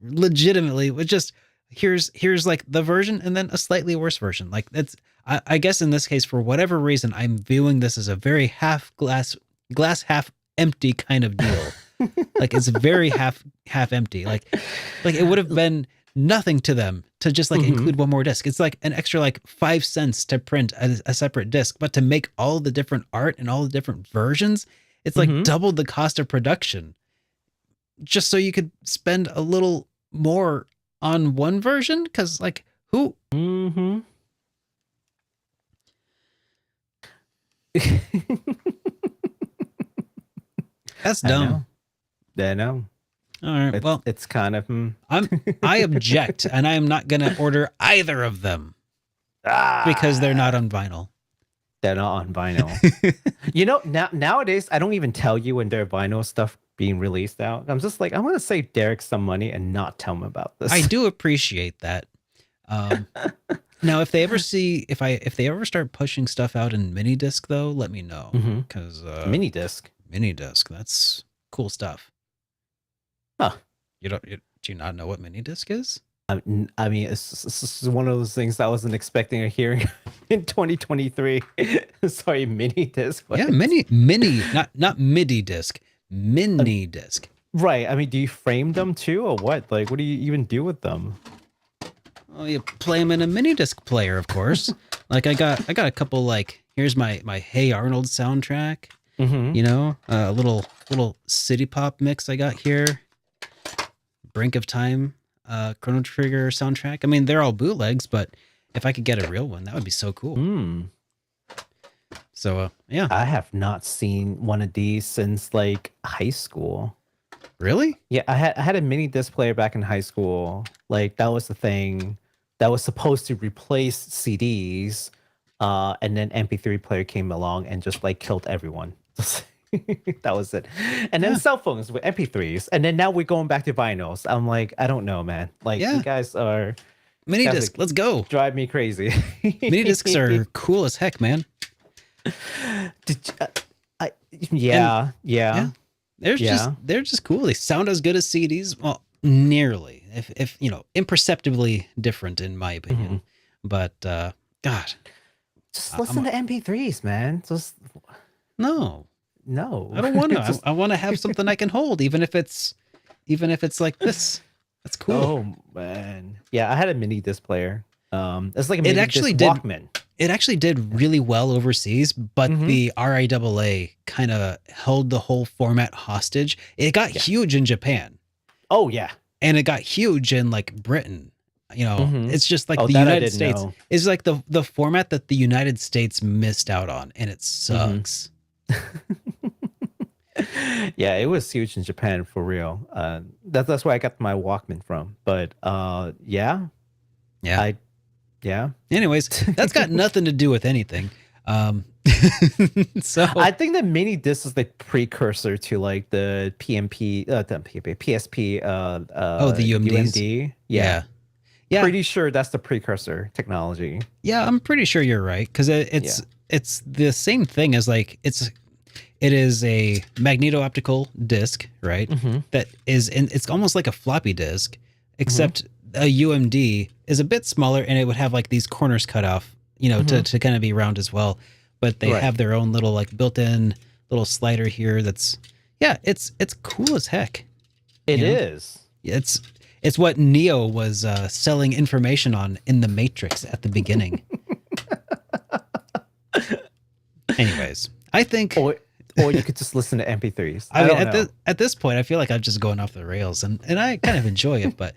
legitimately with just here's like the version and then a slightly worse version. Like that's I guess in this case, for whatever reason, I'm viewing this as a very half glass half empty kind of deal. Like it's very half empty. Like it would have been nothing to them to just like include one more disc. It's like an extra like 5 cents to print a separate disc, but to make all the different art and all the different versions, it's like doubled the cost of production. Just so you could spend a little more on one version, because like who? That's dumb. I know. All right. Well, It's kind of I object, and I am not going to order either of them because they're not on vinyl. They're not on vinyl. Nowadays, I don't even tell you when their vinyl stuff being released out. I'm just like, I want to save Derek some money and not tell him about this. I do appreciate that. Now, if they ever start pushing stuff out in mini disc, though, let me know, because mini disc. Mini disc, that's cool stuff. Huh? Do you not know what mini disc is? I mean, it's one of those things I wasn't expecting or hearing in 2023. Sorry, mini disc. Yeah, mini, not MIDI disc, mini disc. Right. I mean, do you frame them too, or what? Like, what do you even do with them? Well, you play them in a mini disc player, of course. Like I got a couple. Like here's my Hey Arnold soundtrack. You know, a little city pop mix I got here. Brink of Time, Chrono Trigger soundtrack. I mean, they're all bootlegs, but if I could get a real one, that would be so cool. So, yeah. I have not seen one of these since like high school. Really? Yeah, I had a mini disc player back in high school. Like that was the thing that was supposed to replace CDs, and then MP3 player came along and just like killed everyone. That was it. And then cell phones with MP3s, and then now we're going back to vinyls. I'm like, I don't know, man. Like you guys are mini disc. Let's go. Drive me crazy. Mini discs are cool as heck, man. Yeah. They're just cool. They sound as good as CDs. Well, nearly. If you know, imperceptibly different in my opinion. But God, just listen to MP3s, man. Just no. I don't want to. I want to have something I can hold, even if it's like this. That's cool. Oh man, yeah. I had a mini disc player. It's like a It mini actually disc did. Walkman. It actually did really well overseas, but the RIAA kind of held the whole format hostage. It got huge in Japan. Oh yeah. and it got huge in like Britain. You know, Mhm. it's just like Oh, the that I United didn't States know. is like the format that the United States missed out on, and it Mm-hmm. sucks. Yeah, it was huge in Japan for real. That's where I got my Walkman from. But yeah, Yeah. I yeah. Anyways, that's got nothing to do with anything. So I think the mini disc is like precursor to like the PSP, the UMDs? UMD. yeah. Yeah. Pretty sure that's the precursor technology. Yeah, I'm pretty sure you're right because it's the same thing as like it is a magneto-optical disc, right? That is it's almost like a floppy disk, except a UMD is a bit smaller and it would have like these corners cut off, you know, to kind of be round as well. But they Right. have their own little like built-in little slider here. That's it's cool as heck. It You know? is. It's what Neo was selling information on in the Matrix at the beginning. Anyways, I think Or you could just listen to MP3s. I mean, don't know. at this point, I feel like I'm just going off the rails, and I kind of enjoy it. But,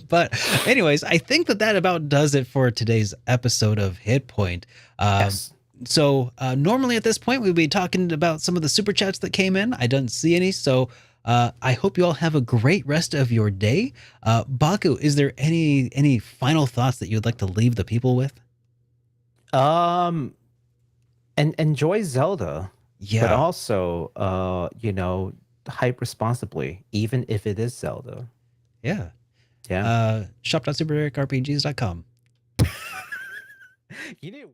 but anyways, I think that about does it for today's episode of HitPoint. Yes. So normally at this point, we'd be talking about some of the super chats that came in. I don't see any, so I hope you all have a great rest of your day. Baku, is there any final thoughts that you'd like to leave the people with? And enjoy Zelda. Yeah. But also, you know, hype responsibly, even if it is Zelda. Yeah. Yeah. Shop.superderekrpgs.com. You knew.